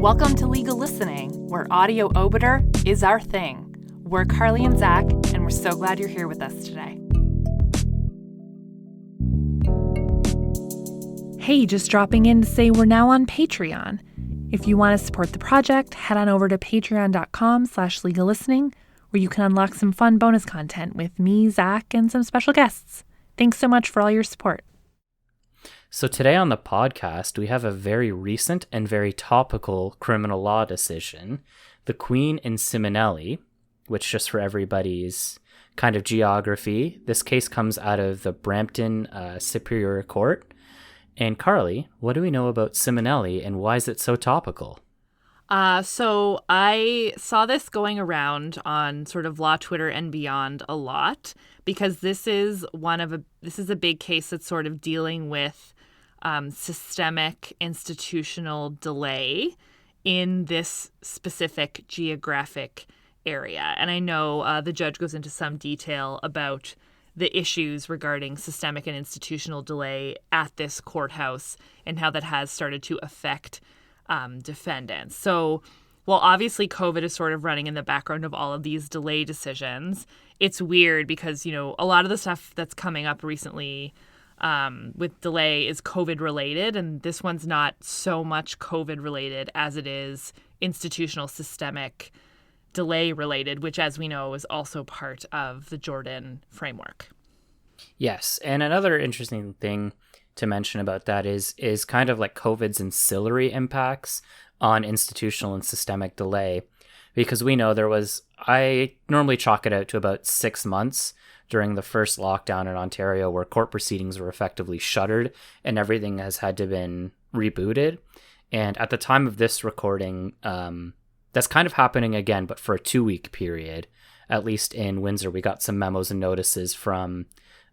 Welcome to Legal Listening, where audio obiter is our thing. We're Carly and Zach, and we're so glad you're here with us today. Hey, just dropping in to say we're now on Patreon. If you want to support the project, head on over to patreon.com/legallistening, where you can unlock some fun bonus content with me, Zach, and some special guests. Thanks so much for all your support. So today on the podcast, we have a very recent and very topical criminal law decision, the Queen in Simonelli, which just for everybody's kind of geography, this case comes out of the Brampton Superior Court. And Carly, what do we know about Simonelli and why is it so topical? So I saw this going around on sort of law Twitter and beyond a lot because this is a big case that's sort of dealing with systemic institutional delay in this specific geographic area. And I know the judge goes into some detail about the issues regarding systemic and institutional delay at this courthouse and how that has started to affect defendants. So while obviously COVID is sort of running in the background of all of these delay decisions, it's weird because, a lot of the stuff that's coming up recently with delay is COVID related, and this one's not so much COVID related as it is institutional systemic delay related, which, as we know, is also part of the Jordan framework. Yes, and another interesting thing to mention about that is kind of like COVID's ancillary impacts on institutional and systemic delay, because we know I normally chalk it out to about 6 months during the first lockdown in Ontario where court proceedings were effectively shuttered and everything has had to been rebooted. And at the time of this recording, that's kind of happening again, but for a 2-week period. At least in Windsor, we got some memos and notices from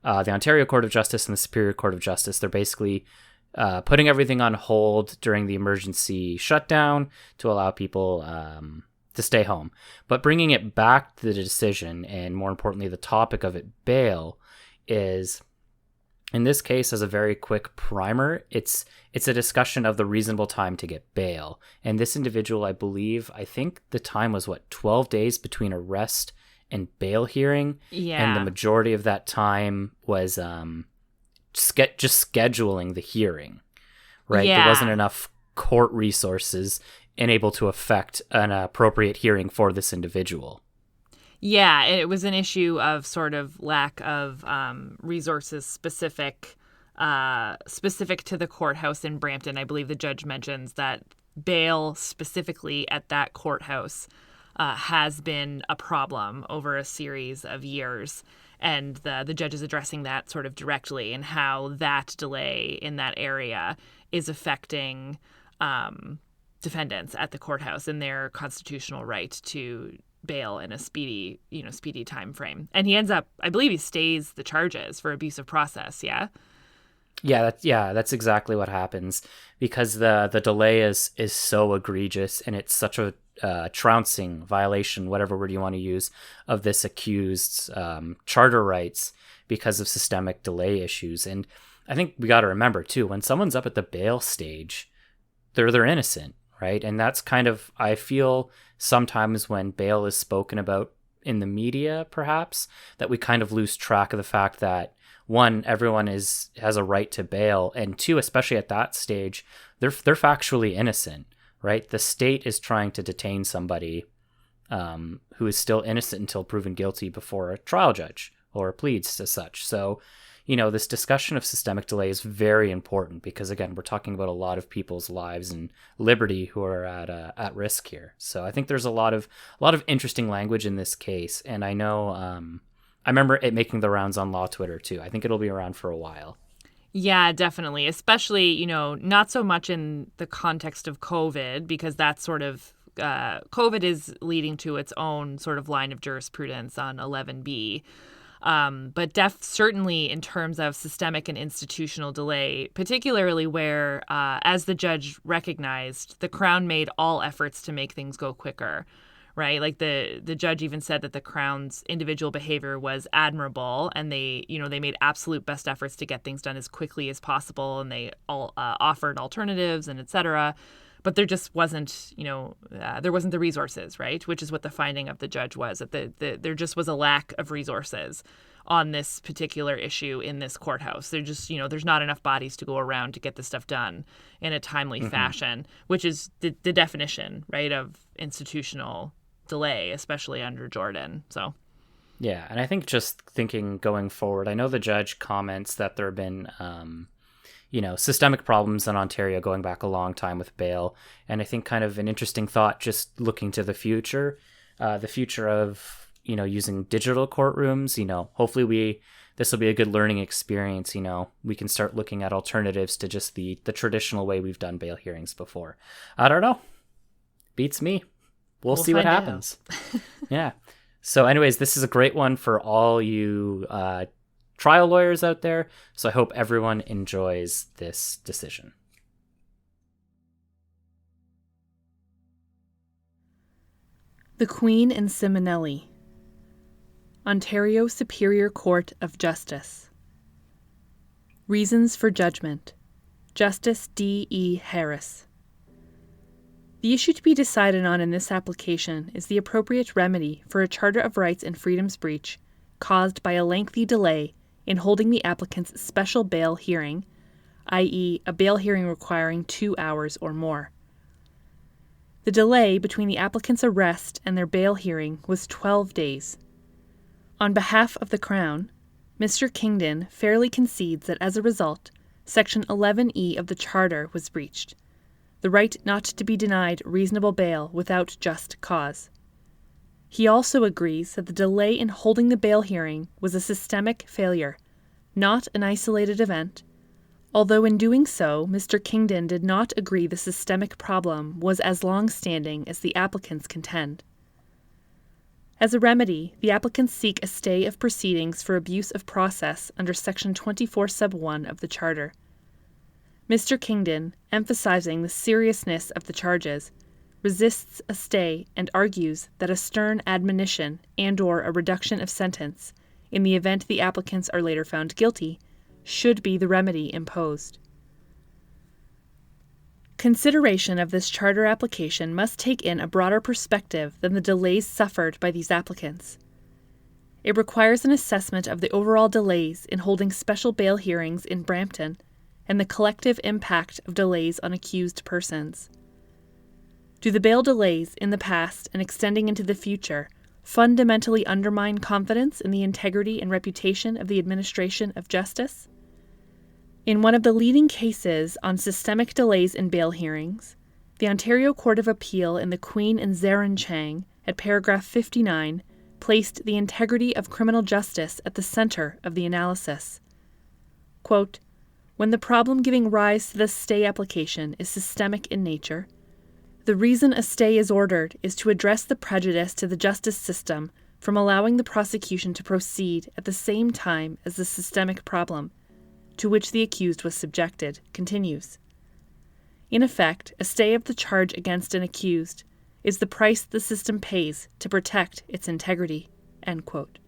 the Ontario Court of Justice and the Superior Court of Justice. They're basically putting everything on hold during the emergency shutdown to allow people to stay home. But bringing it back to the decision, and more importantly, the topic of it, bail, is, in this case, as a very quick primer, it's a discussion of the reasonable time to get bail. And this individual, I think the time was, 12 days between arrest and bail hearing? Yeah. And the majority of that time was just scheduling the hearing, right? Yeah. There wasn't enough court resources and able to affect an appropriate hearing for this individual. Yeah, it was an issue of sort of lack of resources specific to the courthouse in Brampton. I believe the judge mentions that bail specifically at that courthouse has been a problem over a series of years. And the judge is addressing that sort of directly and how that delay in that area is affecting defendants at the courthouse and their constitutional right to bail in a speedy time frame. And he ends up, I believe he stays the charges for abuse of process, yeah? That's exactly what happens, because the delay is so egregious and it's such a trouncing violation, whatever word you want to use, of this accused's charter rights because of systemic delay issues. And I think we got to remember too, when someone's up at the bail stage, they're innocent, right? And that's kind of, I feel sometimes when bail is spoken about in the media, perhaps, that we kind of lose track of the fact that, one, everyone has a right to bail, and two, especially at that stage, they're factually innocent, right? The state is trying to detain somebody who is still innocent until proven guilty before a trial judge or pleads to such. So, this discussion of systemic delay is very important because, again, we're talking about a lot of people's lives and liberty who are at risk here. So I think there's a lot of interesting language in this case, and I know I remember it making the rounds on law Twitter too. I think it'll be around for a while. Yeah, definitely. Especially, not so much in the context of COVID, because that's sort of COVID is leading to its own sort of line of jurisprudence on 11B. But certainly in terms of systemic and institutional delay, particularly where, as the judge recognized, the Crown made all efforts to make things go quicker, right? Like the judge even said that the Crown's individual behavior was admirable, and they made absolute best efforts to get things done as quickly as possible, and they all offered alternatives and et cetera. but there just wasn't, there wasn't the resources, right? Which is what the finding of the judge was, that there just was a lack of resources on this particular issue in this courthouse. There just, there's not enough bodies to go around to get this stuff done in a timely fashion, which is the definition, right, of institutional delay, especially under Jordan. So. Yeah, and I think just thinking going forward, I know the judge comments that there have been, systemic problems in Ontario going back a long time with bail. And I think kind of an interesting thought, just looking to the future of, using digital courtrooms, hopefully this will be a good learning experience. We can start looking at alternatives to just the traditional way we've done bail hearings before. I don't know. Beats me. We'll see what happens. Yeah. So anyways, this is a great one for all you trial lawyers out there. So I hope everyone enjoys this decision. The Queen and Simonelli. Ontario Superior Court of Justice. Reasons for Judgment. Justice D. E. Harris. The issue to be decided on in this application is the appropriate remedy for a Charter of Rights and Freedoms breach caused by a lengthy delay in holding the applicant's special bail hearing, i.e., a bail hearing requiring 2 hours or more. The delay between the applicant's arrest and their bail hearing was 12 days. On behalf of the Crown, Mr. Kingdon fairly concedes that as a result, Section 11E of the Charter was breached, the right not to be denied reasonable bail without just cause. He also agrees that the delay in holding the bail hearing was a systemic failure, not an isolated event, although in doing so, Mr. Kingdon did not agree the systemic problem was as long-standing as the applicants contend. As a remedy, the applicants seek a stay of proceedings for abuse of process under Section 24 sub 1 of the Charter. Mr. Kingdon, emphasizing the seriousness of the charges, resists a stay and argues that a stern admonition and/or a reduction of sentence, in the event the applicants are later found guilty, should be the remedy imposed. Consideration of this charter application must take in a broader perspective than the delays suffered by these applicants. It requires an assessment of the overall delays in holding special bail hearings in Brampton and the collective impact of delays on accused persons. Do the bail delays in the past and extending into the future fundamentally undermine confidence in the integrity and reputation of the administration of justice? In one of the leading cases on systemic delays in bail hearings, the Ontario Court of Appeal in the Queen and Zarin Chang, at paragraph 59, placed the integrity of criminal justice at the center of the analysis. Quote, "When the problem giving rise to the stay application is systemic in nature, the reason a stay is ordered is to address the prejudice to the justice system from allowing the prosecution to proceed at the same time as the systemic problem, to which the accused was subjected, continues. In effect, a stay of the charge against an accused is the price the system pays to protect its integrity." End quote.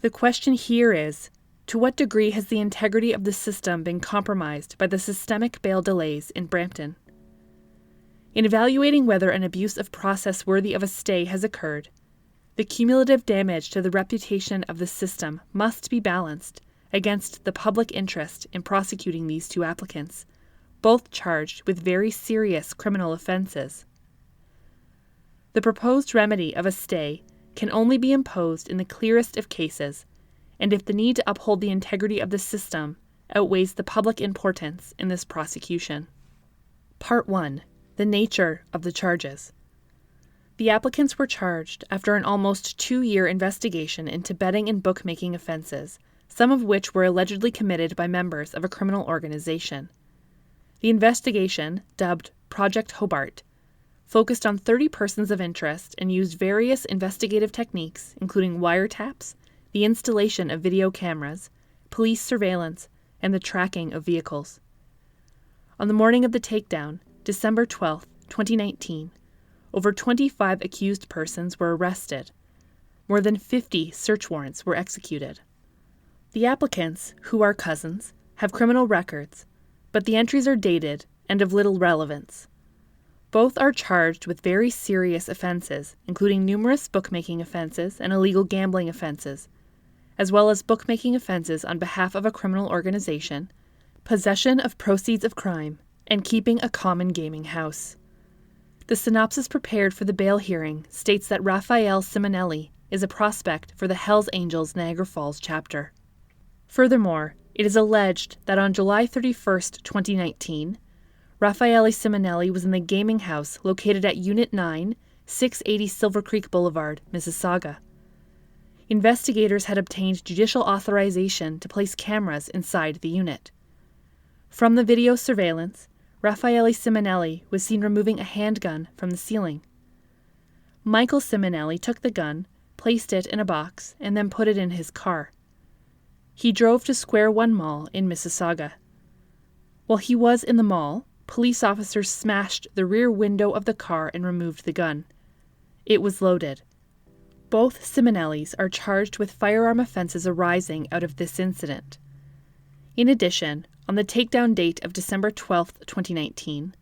The question here is, to what degree has the integrity of the system been compromised by the systemic bail delays in Brampton? In evaluating whether an abuse of process worthy of a stay has occurred, the cumulative damage to the reputation of the system must be balanced against the public interest in prosecuting these two applicants, both charged with very serious criminal offenses. The proposed remedy of a stay can only be imposed in the clearest of cases, and if the need to uphold the integrity of the system outweighs the public importance in this prosecution. Part 1. The nature of the charges. The applicants were charged after an almost 2-year investigation into betting and bookmaking offenses, some of which were allegedly committed by members of a criminal organization. The investigation, dubbed Project Hobart, focused on 30 persons of interest and used various investigative techniques, including wiretaps, the installation of video cameras, police surveillance, and the tracking of vehicles. On the morning of the takedown, December 12, 2019, over 25 accused persons were arrested. More than 50 search warrants were executed. The applicants, who are cousins, have criminal records, but the entries are dated and of little relevance. Both are charged with very serious offenses, including numerous bookmaking offenses and illegal gambling offenses, as well as bookmaking offenses on behalf of a criminal organization, possession of proceeds of crime, and keeping a common gaming house. The synopsis prepared for the bail hearing states that Raphael Simonelli is a prospect for the Hells Angels Niagara Falls chapter. Furthermore, it is alleged that on July 31, 2019, Raffaele Simonelli was in the gaming house located at Unit 9, 680 Silver Creek Boulevard, Mississauga. Investigators had obtained judicial authorization to place cameras inside the unit. From the video surveillance, Raffaele Simonelli was seen removing a handgun from the ceiling. Michael Simonelli took the gun, placed it in a box, and then put it in his car. He drove to Square One Mall in Mississauga. While he was in the mall, police officers smashed the rear window of the car and removed the gun. It was loaded. Both Simonellis are charged with firearm offenses arising out of this incident. In addition, on the takedown date of December 12, 2019,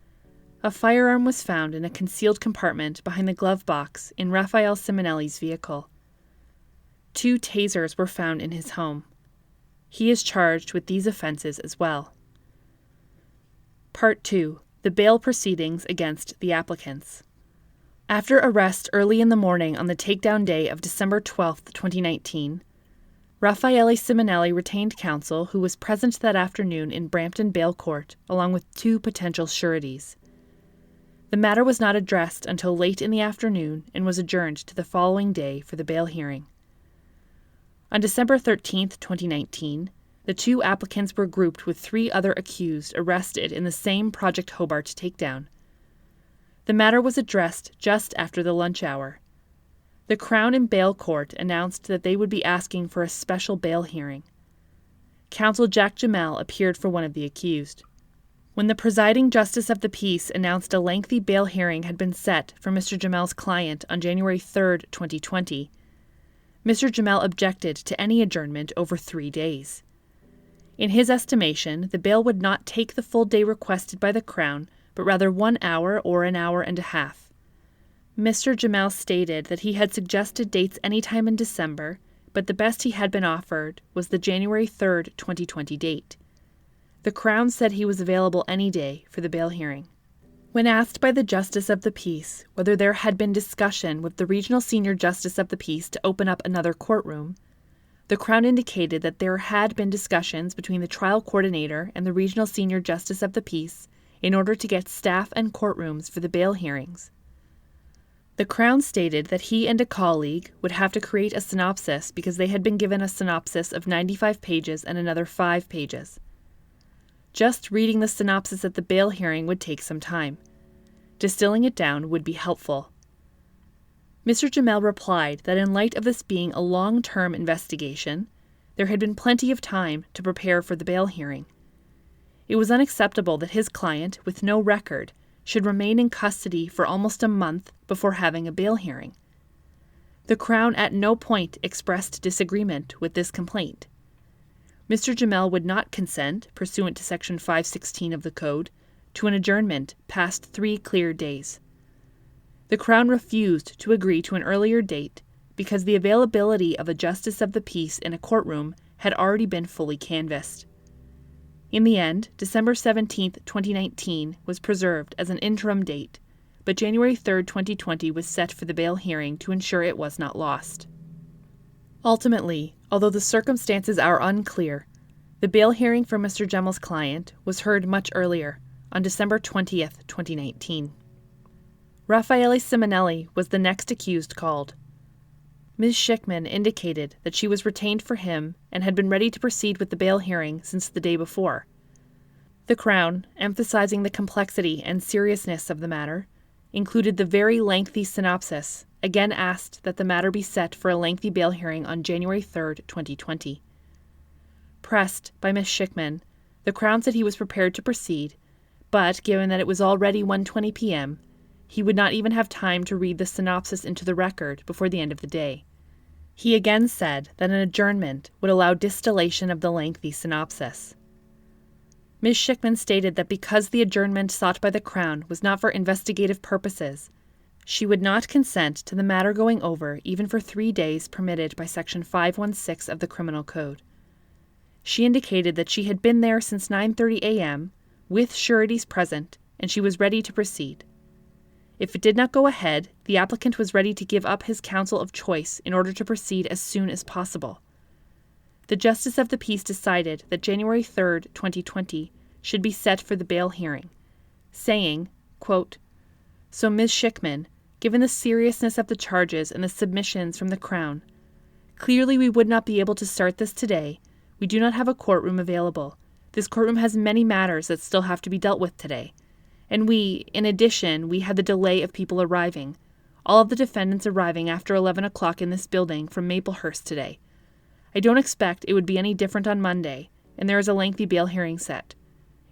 a firearm was found in a concealed compartment behind the glove box in Raphael Simonelli's vehicle. 2 tasers were found in his home. He is charged with these offenses as well. Part 2. The bail proceedings against the applicants. After arrest early in the morning on the takedown day of December 12, 2019, Raffaele Simonelli retained counsel who was present that afternoon in Brampton Bail Court, along with 2 potential sureties. The matter was not addressed until late in the afternoon and was adjourned to the following day for the bail hearing. On December 13, 2019, the 2 applicants were grouped with 3 other accused arrested in the same Project Hobart takedown. The matter was addressed just after the lunch hour. The Crown in bail court announced that they would be asking for a special bail hearing. Counsel Jack Jamel appeared for one of the accused. When the presiding justice of the peace announced a lengthy bail hearing had been set for Mr. Jamel's client on January 3, 2020, Mr. Jamel objected to any adjournment over 3 days. In his estimation, the bail would not take the full day requested by the Crown, but rather 1 hour or an hour and a half. Mr. Jamel stated that he had suggested dates anytime in December, but the best he had been offered was the January 3, 2020 date. The Crown said he was available any day for the bail hearing. When asked by the Justice of the Peace whether there had been discussion with the Regional Senior Justice of the Peace to open up another courtroom, the Crown indicated that there had been discussions between the trial coordinator and the Regional Senior Justice of the Peace in order to get staff and courtrooms for the bail hearings. The Crown stated that he and a colleague would have to create a synopsis because they had been given a synopsis of 95 pages and another 5 pages. Just reading the synopsis at the bail hearing would take some time. Distilling it down would be helpful. Mr. Jamel replied that in light of this being a long-term investigation, there had been plenty of time to prepare for the bail hearing. It was unacceptable that his client, with no record, should remain in custody for almost a month before having a bail hearing. The Crown at no point expressed disagreement with this complaint. Mr. Jamel would not consent, pursuant to Section 516 of the Code, to an adjournment past 3 clear days. The Crown refused to agree to an earlier date because the availability of a Justice of the Peace in a courtroom had already been fully canvassed. In the end, December 17, 2019 was preserved as an interim date, but January 3, 2020 was set for the bail hearing to ensure it was not lost. Ultimately, although the circumstances are unclear, the bail hearing for Mr. Jamel's client was heard much earlier, on December 20, 2019. Raffaele Simonelli was the next accused called. Ms. Schickman indicated that she was retained for him and had been ready to proceed with the bail hearing since the day before. The Crown, emphasizing the complexity and seriousness of the matter, included the very lengthy synopsis, again asked that the matter be set for a lengthy bail hearing on January 3, 2020. Pressed by Ms. Schickman, the Crown said he was prepared to proceed, but given that it was already 1:20 p.m., he would not even have time to read the synopsis into the record before the end of the day. He again said that an adjournment would allow distillation of the lengthy synopsis. Ms. Schickman stated that because the adjournment sought by the Crown was not for investigative purposes, she would not consent to the matter going over even for 3 days permitted by Section 516 of the Criminal Code. She indicated that she had been there since 9:30 a.m., with sureties present, and she was ready to proceed. If it did not go ahead, the applicant was ready to give up his counsel of choice in order to proceed as soon as possible. The Justice of the Peace decided that January 3, 2020, should be set for the bail hearing, saying, quote, "So Ms. Schickman, given the seriousness of the charges and the submissions from the Crown, clearly we would not be able to start this today. We do not have a courtroom available. This courtroom has many matters that still have to be dealt with today. And in addition, we had the delay of people arriving, all of the defendants arriving after 11 o'clock in this building from Maplehurst today. I don't expect it would be any different on Monday, and there is a lengthy bail hearing set.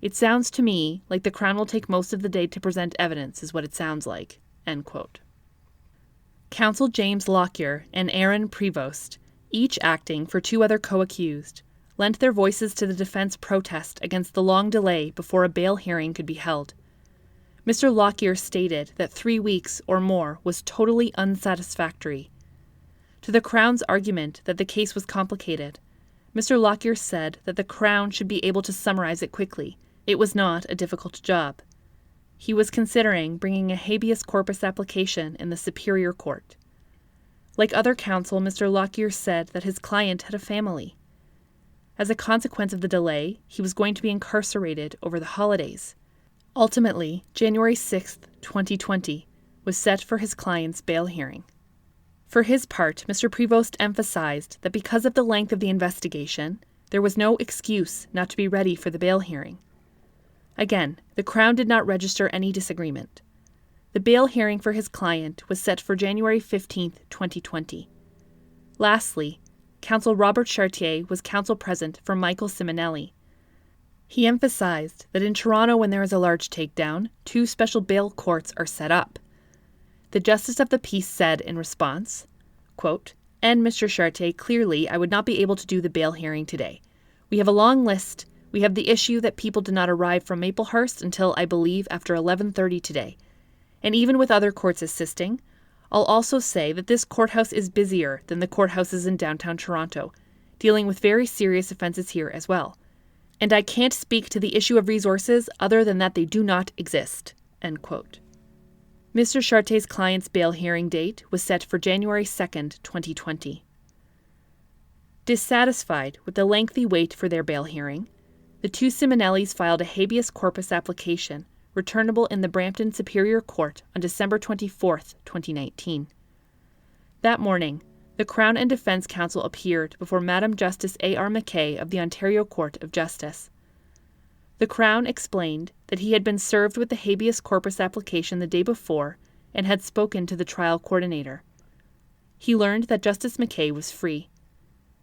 It sounds to me like the Crown will take most of the day to present evidence, is what it sounds like." End quote. Counsel James Lockyer and Aaron Prevost, each acting for 2 other co-accused, lent their voices to the defense protest against the long delay before a bail hearing could be held. Mr. Lockyer stated that 3 weeks or more was totally unsatisfactory. To the Crown's argument that the case was complicated, Mr. Lockyer said that the Crown should be able to summarize it quickly. It was not a difficult job. He was considering bringing a habeas corpus application in the Superior Court. Like other counsel, Mr. Lockyer said that his client had a family. As a consequence of the delay, he was going to be incarcerated over the holidays. Ultimately, January 6, 2020, was set for his client's bail hearing. For his part, Mr. Prevost emphasized that because of the length of the investigation, there was no excuse not to be ready for the bail hearing. Again, the Crown did not register any disagreement. The bail hearing for his client was set for January 15, 2020. Lastly, Counsel Robert Chartier was counsel present for Michael Simonelli. He emphasized that in Toronto, when there is a large takedown, 2 special bail courts are set up. The Justice of the Peace said in response, quote, "And Mr. Chartier, clearly I would not be able to do the bail hearing today. We have a long list. We have the issue that people did not arrive from Maplehurst until, I believe, after 11:30 today. And even with other courts assisting, I'll also say that this courthouse is busier than the courthouses in downtown Toronto, dealing with very serious offenses here as well. And I can't speak to the issue of resources other than that they do not exist." End quote. Mr. Chartier's client's bail hearing date was set for January 2, 2020. Dissatisfied with the lengthy wait for their bail hearing, the 2 Simonellis filed a habeas corpus application returnable in the Brampton Superior Court on December 24, 2019. That morning, the Crown and Defence Counsel appeared before Madam Justice A.R. McKay of the Ontario Court of Justice. The Crown explained that he had been served with the habeas corpus application the day before and had spoken to the trial coordinator. He learned that Justice McKay was free.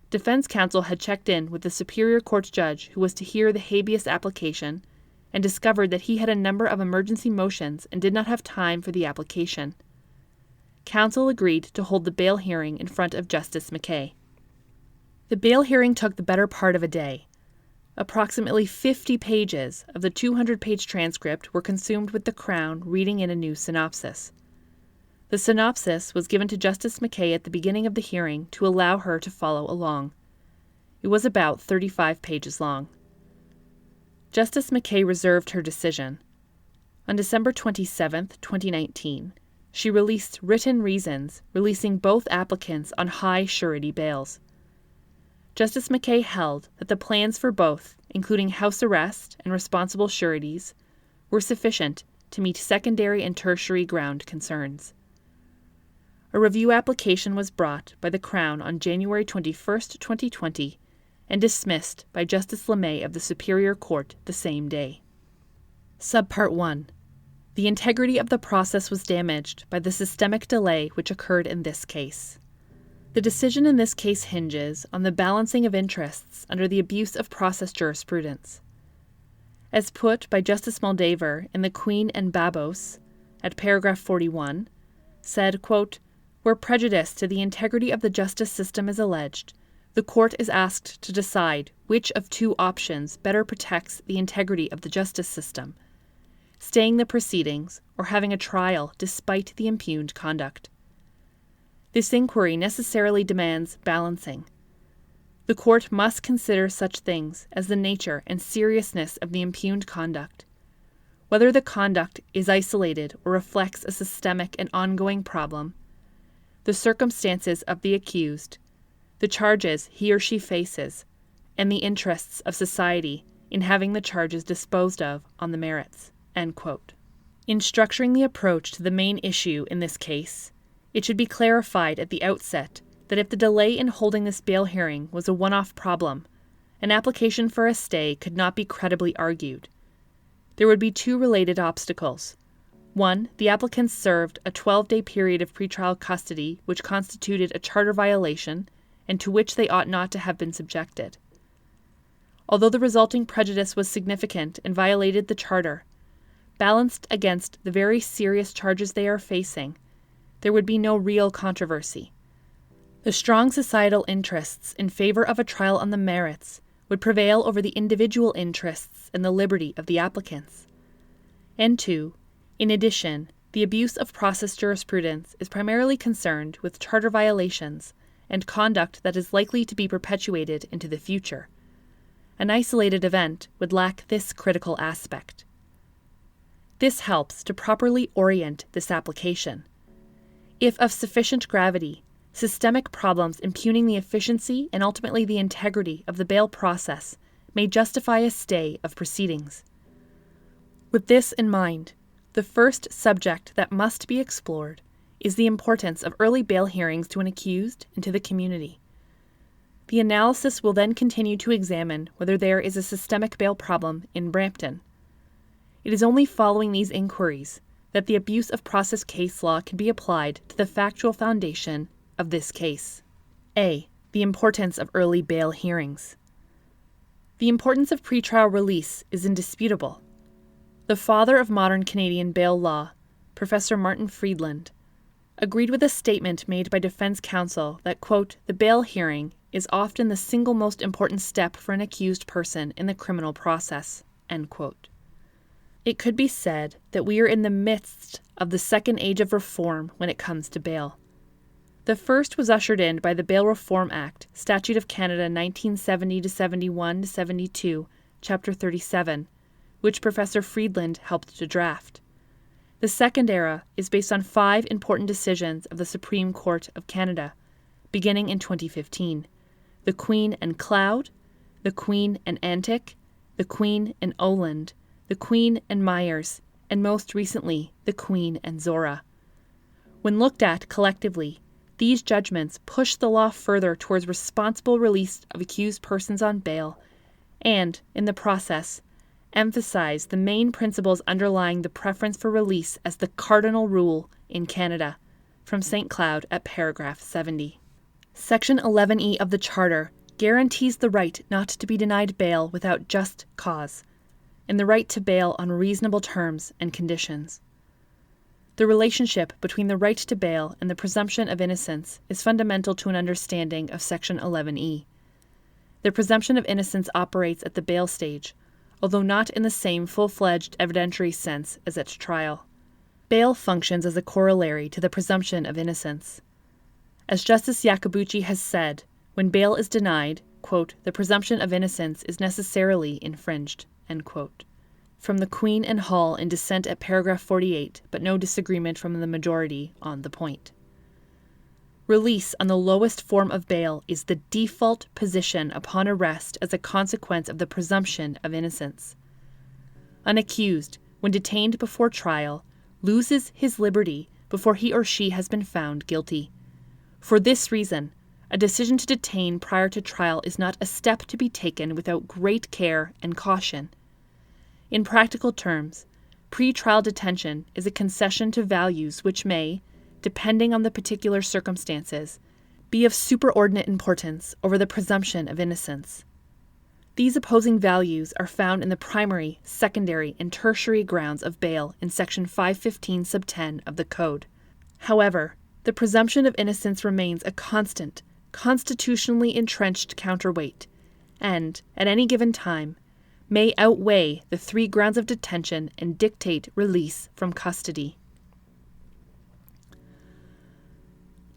Defense counsel had checked in with the Superior Court judge who was to hear the habeas application and discovered that he had a number of emergency motions and did not have time for the application. Counsel agreed to hold the bail hearing in front of Justice McKay. The bail hearing took the better part of a day. Approximately 50 pages of the 200-page transcript were consumed with the Crown reading in a new synopsis. The synopsis was given to Justice McKay at the beginning of the hearing to allow her to follow along. It was about 35 pages long. Justice McKay reserved her decision. On December 27, 2019, she released written reasons, releasing both applicants on high surety bails. Justice McKay held that the plans for both, including house arrest and responsible sureties, were sufficient to meet secondary and tertiary ground concerns. A review application was brought by the Crown on January 21, 2020, and dismissed by Justice LeMay of the Superior Court the same day. Subpart 1. The integrity of the process was damaged by the systemic delay which occurred in this case. The decision in this case hinges on the balancing of interests under the abuse of process jurisprudence. As put by Justice Moldaver in the Queen and Babos, at paragraph 41, said, quote, "Where prejudice to the integrity of the justice system is alleged, The court is asked to decide which of two options better protects the integrity of the justice system: staying the proceedings or having a trial despite the impugned conduct. This inquiry necessarily demands balancing. The court must consider such things as the nature and seriousness of the impugned conduct, whether the conduct is isolated or reflects a systemic and ongoing problem, the circumstances of the accused, the charges he or she faces, and the interests of society in having the charges disposed of on the merits." End quote. In structuring the approach to the main issue in this case, it should be clarified at the outset that if the delay in holding this bail hearing was a one-off problem, an application for a stay could not be credibly argued. There would be two related obstacles. One, the applicants served a 12-day period of pretrial custody which constituted a charter violation and to which they ought not to have been subjected. Although the resulting prejudice was significant and violated the charter, balanced against the very serious charges they are facing, there would be no real controversy. The strong societal interests in favor of a trial on the merits would prevail over the individual interests and the liberty of the applicants. And two, in addition, the abuse of process jurisprudence is primarily concerned with charter violations and conduct that is likely to be perpetuated into the future. An isolated event would lack this critical aspect. This helps to properly orient this application. If of sufficient gravity, systemic problems impugning the efficiency and ultimately the integrity of the bail process may justify a stay of proceedings. With this in mind, the first subject that must be explored is the importance of early bail hearings to an accused and to the community. The analysis will then continue to examine whether there is a systemic bail problem in Brampton. It is only following these inquiries that the abuse of process case law can be applied to the factual foundation of this case. A. The importance of early bail hearings. The importance of pretrial release is indisputable. The father of modern Canadian bail law, Professor Martin Friedland, agreed with a statement made by defense counsel that, quote, "the bail hearing is often the single most important step for an accused person in the criminal process," end quote. It could be said that we are in the midst of the second age of reform when it comes to bail. The first was ushered in by the Bail Reform Act, Statute of Canada 1970-71-72, Chapter 37, which Professor Friedland helped to draft. The second era is based on 5 important decisions of the Supreme Court of Canada, beginning in 2015: the Queen and Cloud, the Queen and Antic, the Queen and Oland, the Queen and Myers, and most recently, the Queen and Zora. When looked at collectively, these judgments push the law further towards responsible release of accused persons on bail and, in the process, emphasize the main principles underlying the preference for release as the cardinal rule in Canada, from St. Cloud at paragraph 70. Section 11E of the Charter guarantees the right not to be denied bail without just cause, and the right to bail on reasonable terms and conditions. The relationship between the right to bail and the presumption of innocence is fundamental to an understanding of Section 11E. The presumption of innocence operates at the bail stage, although not in the same full-fledged evidentiary sense as at trial. Bail functions as a corollary to the presumption of innocence. As Justice Iacobucci has said, when bail is denied, quote, "the presumption of innocence is necessarily infringed," end quote. From the Queen and Hall in dissent at paragraph 48, but no disagreement from the majority on the point. Release on the lowest form of bail is the default position upon arrest as a consequence of the presumption of innocence. An accused, when detained before trial, loses his liberty before he or she has been found guilty. For this reason, a decision to detain prior to trial is not a step to be taken without great care and caution. In practical terms, pre-trial detention is a concession to values which may, depending on the particular circumstances, be of superordinate importance over the presumption of innocence. These opposing values are found in the primary, secondary, and tertiary grounds of bail in Section 515 sub 10 of the Code. However, the presumption of innocence remains a constant, constitutionally entrenched counterweight, and, at any given time, may outweigh the 3 grounds of detention and dictate release from custody.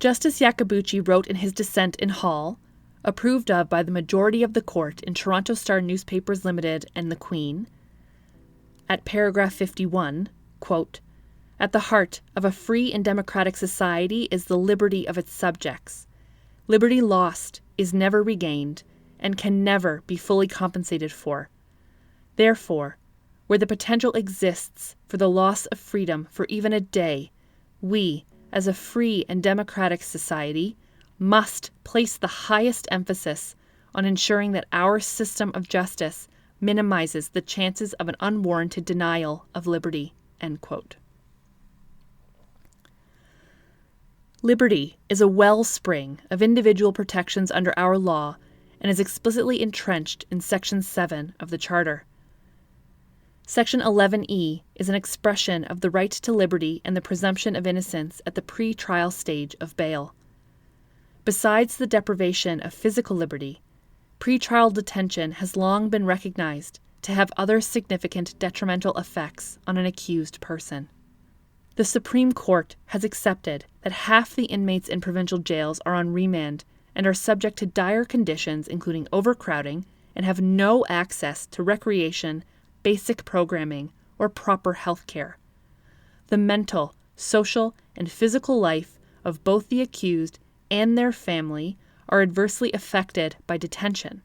Justice Iacobucci wrote in his dissent in Hall, approved of by the majority of the court in Toronto Star Newspapers Limited and the Queen, at paragraph 51, quote, "At the heart of a free and democratic society is the liberty of its subjects. Liberty lost is never regained and can never be fully compensated for. Therefore, where the potential exists for the loss of freedom for even a day, we, as a free and democratic society, must place the highest emphasis on ensuring that our system of justice minimizes the chances of an unwarranted denial of liberty." End quote. Liberty is a wellspring of individual protections under our law and is explicitly entrenched in Section 7 of the Charter. Section 11E is an expression of the right to liberty and the presumption of innocence at the pre-trial stage of bail. Besides the deprivation of physical liberty, pre-trial detention has long been recognized to have other significant detrimental effects on an accused person. The Supreme Court has accepted that half the inmates in provincial jails are on remand and are subject to dire conditions including overcrowding and have no access to recreation, basic programming, or proper health care. The mental, social, and physical life of both the accused and their family are adversely affected by detention.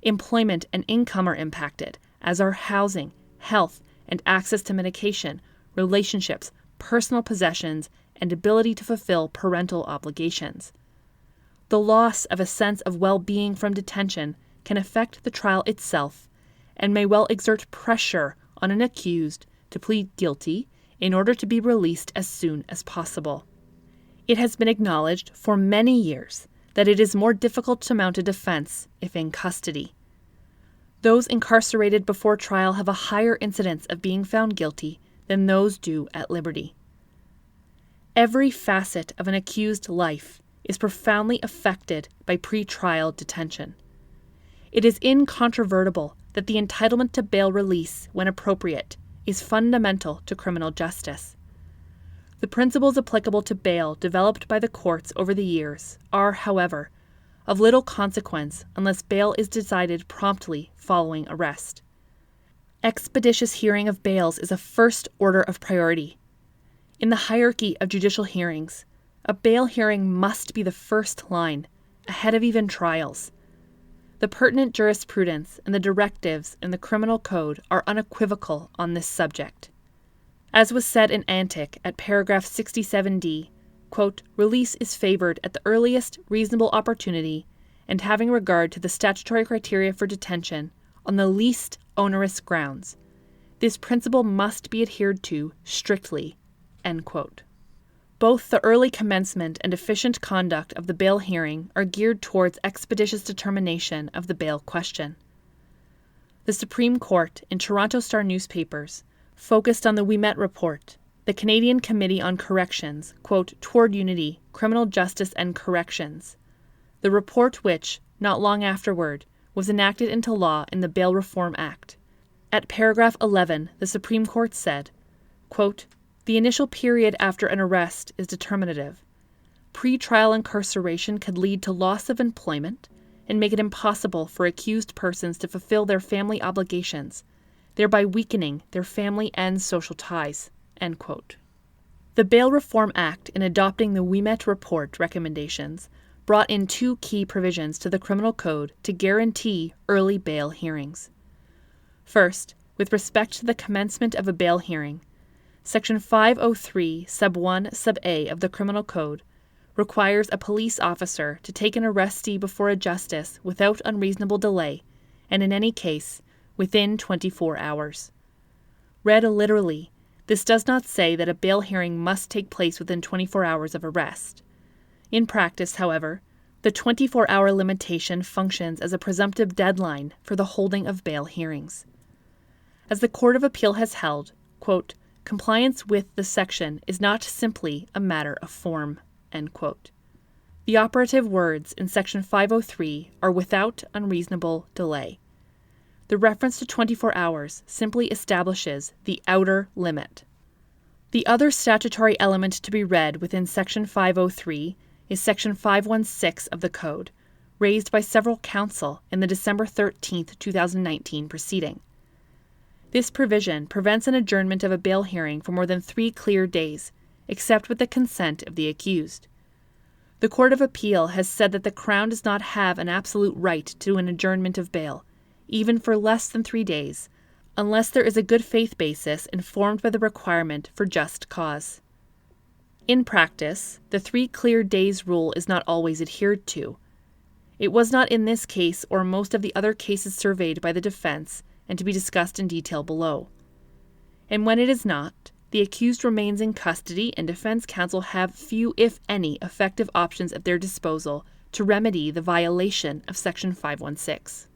Employment and income are impacted, as are housing, health, and access to medication, relationships, personal possessions, and ability to fulfill parental obligations. The loss of a sense of well-being from detention can affect the trial itself and may well exert pressure on an accused to plead guilty in order to be released as soon as possible. It has been acknowledged for many years that it is more difficult to mount a defense if in custody. Those incarcerated before trial have a higher incidence of being found guilty than those do at liberty. Every facet of an accused life is profoundly affected by pre-trial detention. It is incontrovertible that the entitlement to bail release, when appropriate, is fundamental to criminal justice. The principles applicable to bail developed by the courts over the years are, however, of little consequence unless bail is decided promptly following arrest. Expeditious hearing of bails is a first order of priority. In the hierarchy of judicial hearings, a bail hearing must be the first line, ahead of even trials. The pertinent jurisprudence and the directives in the Criminal Code are unequivocal on this subject. As was said in Antic at paragraph 67D, quote, "Release is favored at the earliest reasonable opportunity and having regard to the statutory criteria for detention on the least onerous grounds. This principle must be adhered to strictly." End quote. Both the early commencement and efficient conduct of the bail hearing are geared towards expeditious determination of the bail question. The Supreme Court in Toronto Star Newspapers focused on the Ouimet Report, the Canadian Committee on Corrections, quote, "Toward Unity, Criminal Justice and Corrections," the report which, not long afterward, was enacted into law in the Bail Reform Act. At paragraph 11, the Supreme Court said, quote, "The initial period after an arrest is determinative. Pre-trial incarceration could lead to loss of employment and make it impossible for accused persons to fulfill their family obligations, thereby weakening their family and social ties." End quote. The Bail Reform Act, in adopting the Ouimet Report recommendations, brought in 2 key provisions to the Criminal Code to guarantee early bail hearings. First, with respect to the commencement of a bail hearing, Section 503, sub 1, sub a of the Criminal Code requires a police officer to take an arrestee before a justice without unreasonable delay, and in any case, within 24 hours. Read literally, this does not say that a bail hearing must take place within 24 hours of arrest. In practice, however, the 24-hour limitation functions as a presumptive deadline for the holding of bail hearings. As the Court of Appeal has held, quote, "Compliance with the section is not simply a matter of form," end quote. The operative words in Section 503 are without unreasonable delay. The reference to 24 hours simply establishes the outer limit. The other statutory element to be read within Section 503 is Section 516 of the Code, raised by several counsel in the December 13, 2019 proceeding. This provision prevents an adjournment of a bail hearing for more than 3 clear days, except with the consent of the accused. The Court of Appeal has said that the Crown does not have an absolute right to an adjournment of bail, even for less than 3 days, unless there is a good faith basis informed by the requirement for just cause. In practice, the 3 clear days rule is not always adhered to. It was not in this case or most of the other cases surveyed by the defense and to be discussed in detail below. And when it is not, the accused remains in custody and defense counsel have few, if any, effective options at their disposal to remedy the violation of Section 516.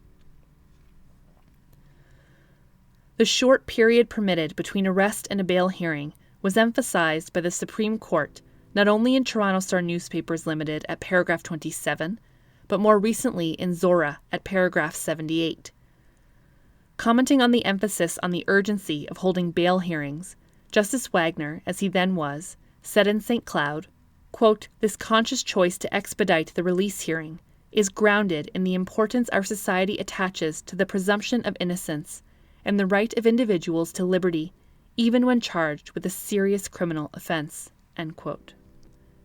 The short period permitted between arrest and a bail hearing was emphasized by the Supreme Court not only in Toronto Star Newspapers Limited at paragraph 27, but more recently in Zora at paragraph 78. Commenting on the emphasis on the urgency of holding bail hearings, Justice Wagner, as he then was, said in St. Cloud, quote, "This conscious choice to expedite the release hearing is grounded in the importance our society attaches to the presumption of innocence and the right of individuals to liberty, even when charged with a serious criminal offense." End quote.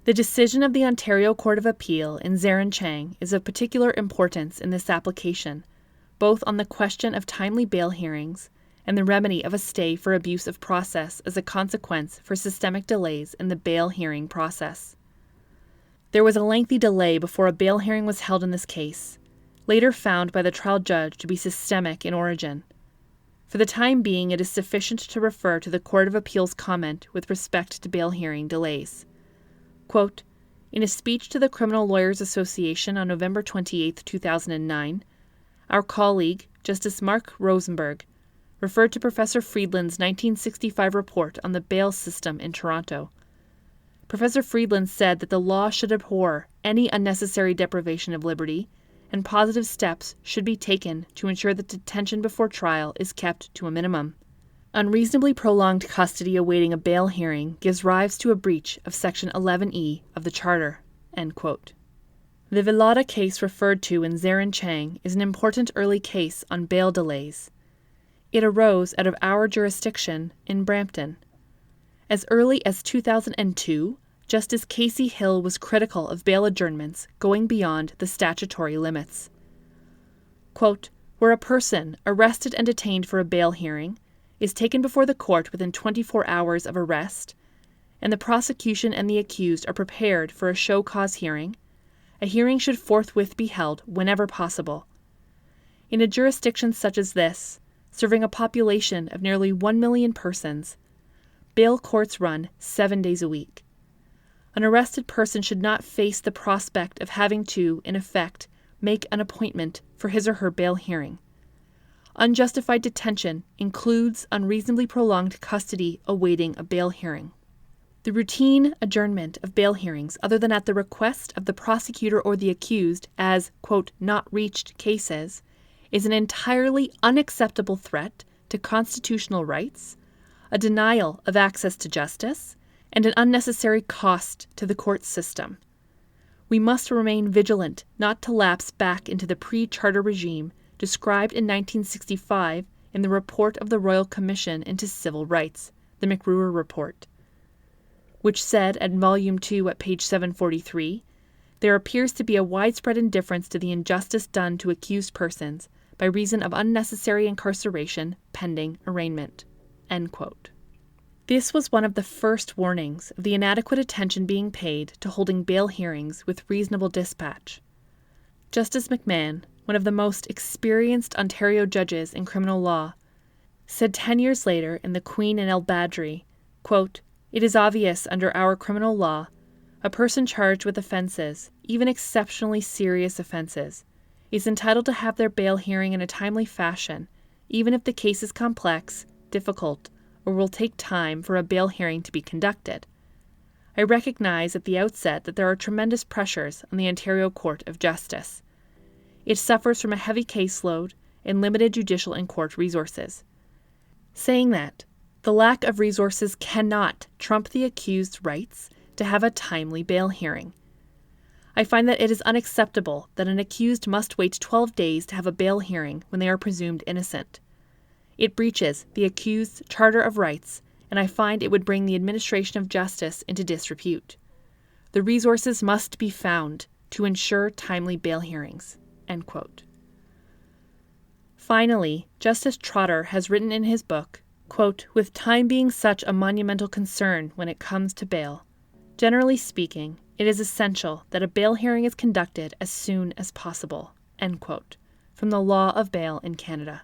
The decision of the Ontario Court of Appeal in Zarin Chang is of particular importance in this application, both on the question of timely bail hearings and the remedy of a stay for abuse of process as a consequence for systemic delays in the bail hearing process. There was a lengthy delay before a bail hearing was held in this case, later found by the trial judge to be systemic in origin. For the time being, it is sufficient to refer to the Court of Appeal's comment with respect to bail hearing delays. Quote, "In a speech to the Criminal Lawyers Association on November 28, 2009, our colleague, Justice Mark Rosenberg, referred to Professor Friedland's 1965 report on the bail system in Toronto. Professor Friedland said that the law should abhor any unnecessary deprivation of liberty, and positive steps should be taken to ensure that detention before trial is kept to a minimum. Unreasonably prolonged custody awaiting a bail hearing gives rise to a breach of Section 11E of the Charter." End quote. The Villada case referred to in Zarin Chang is an important early case on bail delays. It arose out of our jurisdiction in Brampton. As early as 2002, Justice Casey Hill was critical of bail adjournments going beyond the statutory limits. Quote, "Where a person, arrested and detained for a bail hearing, is taken before the court within 24 hours of arrest, and the prosecution and the accused are prepared for a show cause hearing, a hearing should forthwith be held whenever possible. In a jurisdiction such as this, serving a population of nearly 1 million persons, bail courts run 7 days a week. An arrested person should not face the prospect of having to, in effect, make an appointment for his or her bail hearing. Unjustified detention includes unreasonably prolonged custody awaiting a bail hearing. The routine adjournment of bail hearings, other than at the request of the prosecutor or the accused as, quote, not reached cases, is an entirely unacceptable threat to constitutional rights, a denial of access to justice, and an unnecessary cost to the court system. We must remain vigilant not to lapse back into the pre-charter regime described in 1965 in the Report of the Royal Commission into Civil Rights, the McRuer Report, which said at Volume 2 at page 743, "There appears to be a widespread indifference to the injustice done to accused persons by reason of unnecessary incarceration pending arraignment." End quote. This was one of the first warnings of the inadequate attention being paid to holding bail hearings with reasonable dispatch. Justice McMahon, one of the most experienced Ontario judges in criminal law, said 10 years later in the Queen and El Badri, quote, "It is obvious under our criminal law, a person charged with offences, even exceptionally serious offences, is entitled to have their bail hearing in a timely fashion, even if the case is complex, difficult, or will take time for a bail hearing to be conducted. I recognize at the outset that there are tremendous pressures on the Ontario Court of Justice. It suffers from a heavy caseload and limited judicial and court resources. Saying that, the lack of resources cannot trump the accused's rights to have a timely bail hearing. I find that it is unacceptable that an accused must wait 12 days to have a bail hearing when they are presumed innocent. It breaches the accused's Charter of Rights, and I find it would bring the administration of justice into disrepute. The resources must be found to ensure timely bail hearings." End quote. Finally, Justice Trotter has written in his book, quote, "With time being such a monumental concern when it comes to bail, generally speaking, it is essential that a bail hearing is conducted as soon as possible." End quote, from the Law of Bail in Canada.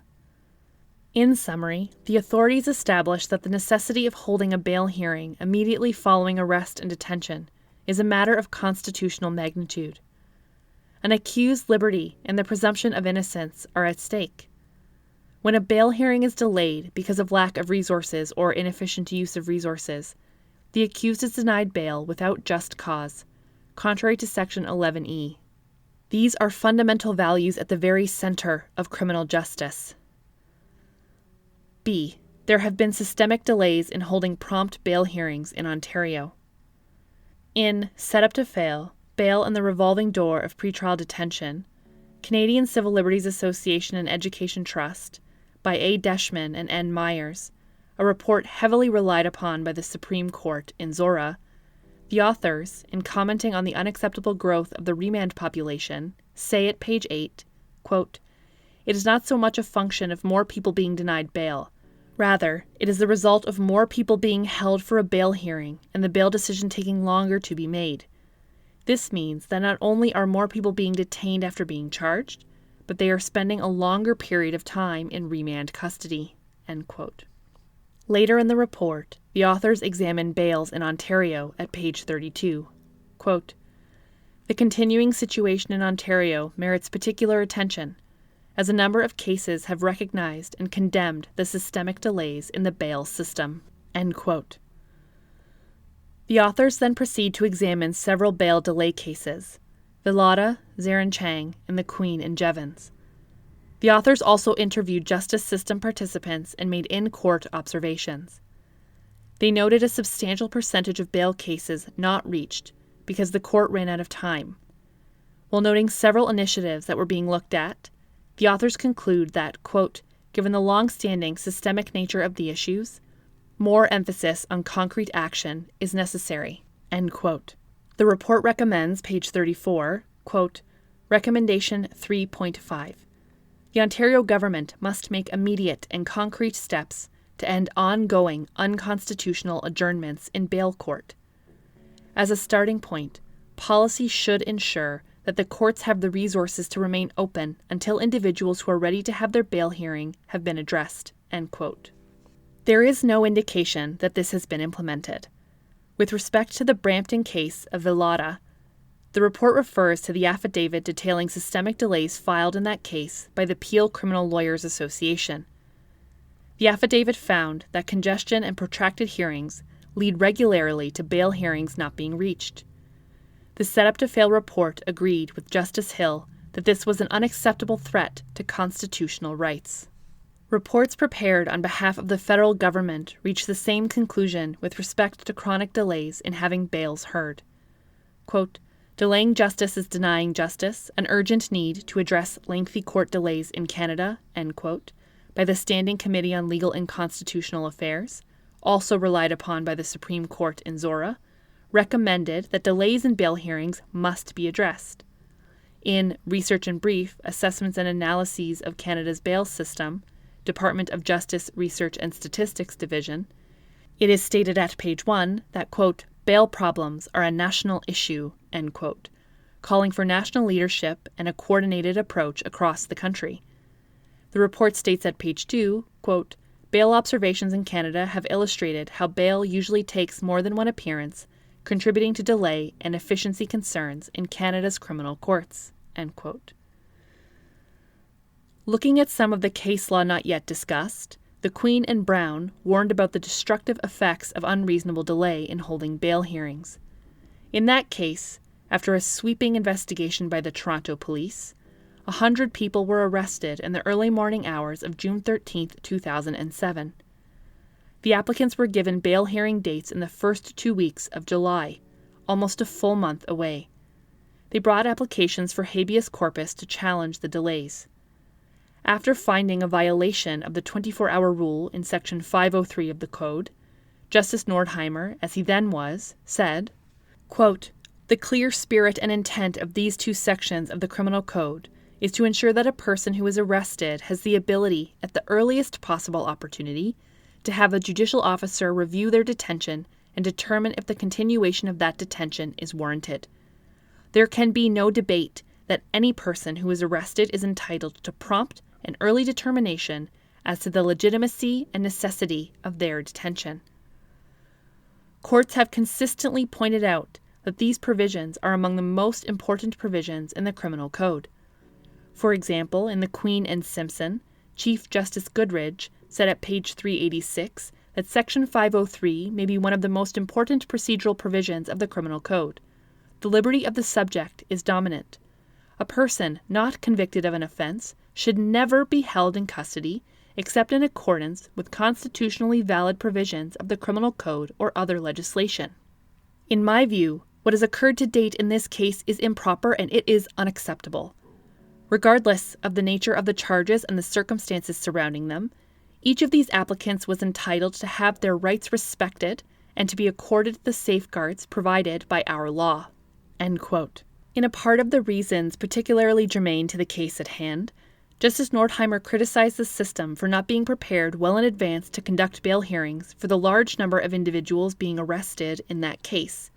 In summary, the authorities establish that the necessity of holding a bail hearing immediately following arrest and detention is a matter of constitutional magnitude. An accused's liberty and the presumption of innocence are at stake. When a bail hearing is delayed because of lack of resources or inefficient use of resources, the accused is denied bail without just cause, contrary to Section 11E. These are fundamental values at the very center of criminal justice. B. There have been systemic delays in holding prompt bail hearings in Ontario. In Set Up to Fail, Bail and the Revolving Door of Pretrial Detention, Canadian Civil Liberties Association and Education Trust, by A. Deschman and N. Myers, a report heavily relied upon by the Supreme Court in Zora, the authors, in commenting on the unacceptable growth of the remand population, say at page 8, quote, "It is not so much a function of more people being denied bail. Rather, it is the result of more people being held for a bail hearing and the bail decision taking longer to be made. This means that not only are more people being detained after being charged, but they are spending a longer period of time in remand custody." End quote. Later in the report, the authors examine bails in Ontario at page 32. Quote, "The continuing situation in Ontario merits particular attention, as a number of cases have recognized and condemned the systemic delays in the bail system." End quote. The authors then proceed to examine several bail delay cases, Villada, Zarin Chang, and the Queen and Jevons. The authors also interviewed justice system participants and made in-court observations. They noted a substantial percentage of bail cases not reached because the court ran out of time. While noting several initiatives that were being looked at, the authors conclude that, quote, "Given the long-standing systemic nature of the issues, more emphasis on concrete action is necessary." End quote. The report recommends, page 34, quote, "Recommendation 3.5. The Ontario government must make immediate and concrete steps to end ongoing unconstitutional adjournments in bail court. As a starting point, policy should ensure that the courts have the resources to remain open until individuals who are ready to have their bail hearing have been addressed." End quote. There is no indication that this has been implemented. With respect to the Brampton case of Villada, the report refers to the affidavit detailing systemic delays filed in that case by the Peel Criminal Lawyers Association. The affidavit found that congestion and protracted hearings lead regularly to bail hearings not being reached. The Set Up to Fail report agreed with Justice Hill that this was an unacceptable threat to constitutional rights. Reports prepared on behalf of the federal government reach the same conclusion with respect to chronic delays in having bails heard. Quote, "Delaying justice is denying justice, an urgent need to address lengthy court delays in Canada," end quote, by the Standing Committee on Legal and Constitutional Affairs, also relied upon by the Supreme Court in Zora, recommended that delays in bail hearings must be addressed. In Research and Brief, Assessments and Analyses of Canada's Bail System, Department of Justice Research and Statistics Division, it is stated at page 1 that, quote, "Bail problems are a national issue," end quote, calling for national leadership and a coordinated approach across the country. The report states at page 2, quote, "Bail observations in Canada have illustrated how bail usually takes more than one appearance, contributing to delay and efficiency concerns in Canada's criminal courts," end quote. Looking at some of the case law not yet discussed, the Queen and Brown warned about the destructive effects of unreasonable delay in holding bail hearings. In that case, after a sweeping investigation by the Toronto police, 100 people were arrested in the early morning hours of June 13, 2007. The applicants were given bail hearing dates in the first 2 weeks of July, almost a full month away. They brought applications for habeas corpus to challenge the delays. After finding a violation of the 24-hour rule in Section 503 of the Code, Justice Nordheimer, as he then was, said, quote, "The clear spirit and intent of these two sections of the Criminal Code is to ensure that a person who is arrested has the ability, at the earliest possible opportunity, to have a judicial officer review their detention and determine if the continuation of that detention is warranted. There can be no debate that any person who is arrested is entitled to prompt and early determination as to the legitimacy and necessity of their detention." Courts have consistently pointed out that these provisions are among the most important provisions in the Criminal Code. For example, in the Queen and Simpson, Chief Justice Goodridge said at page 386 that Section 503 may be one of the most important procedural provisions of the Criminal Code. The liberty of the subject is dominant. A person not convicted of an offense should never be held in custody except in accordance with constitutionally valid provisions of the Criminal Code or other legislation. In my view, what has occurred to date in this case is improper and it is unacceptable. Regardless of the nature of the charges and the circumstances surrounding them, each of these applicants was entitled to have their rights respected and to be accorded the safeguards provided by our law." End quote. In a part of the reasons particularly germane to the case at hand, Justice Nordheimer criticized the system for not being prepared well in advance to conduct bail hearings for the large number of individuals being arrested in that case.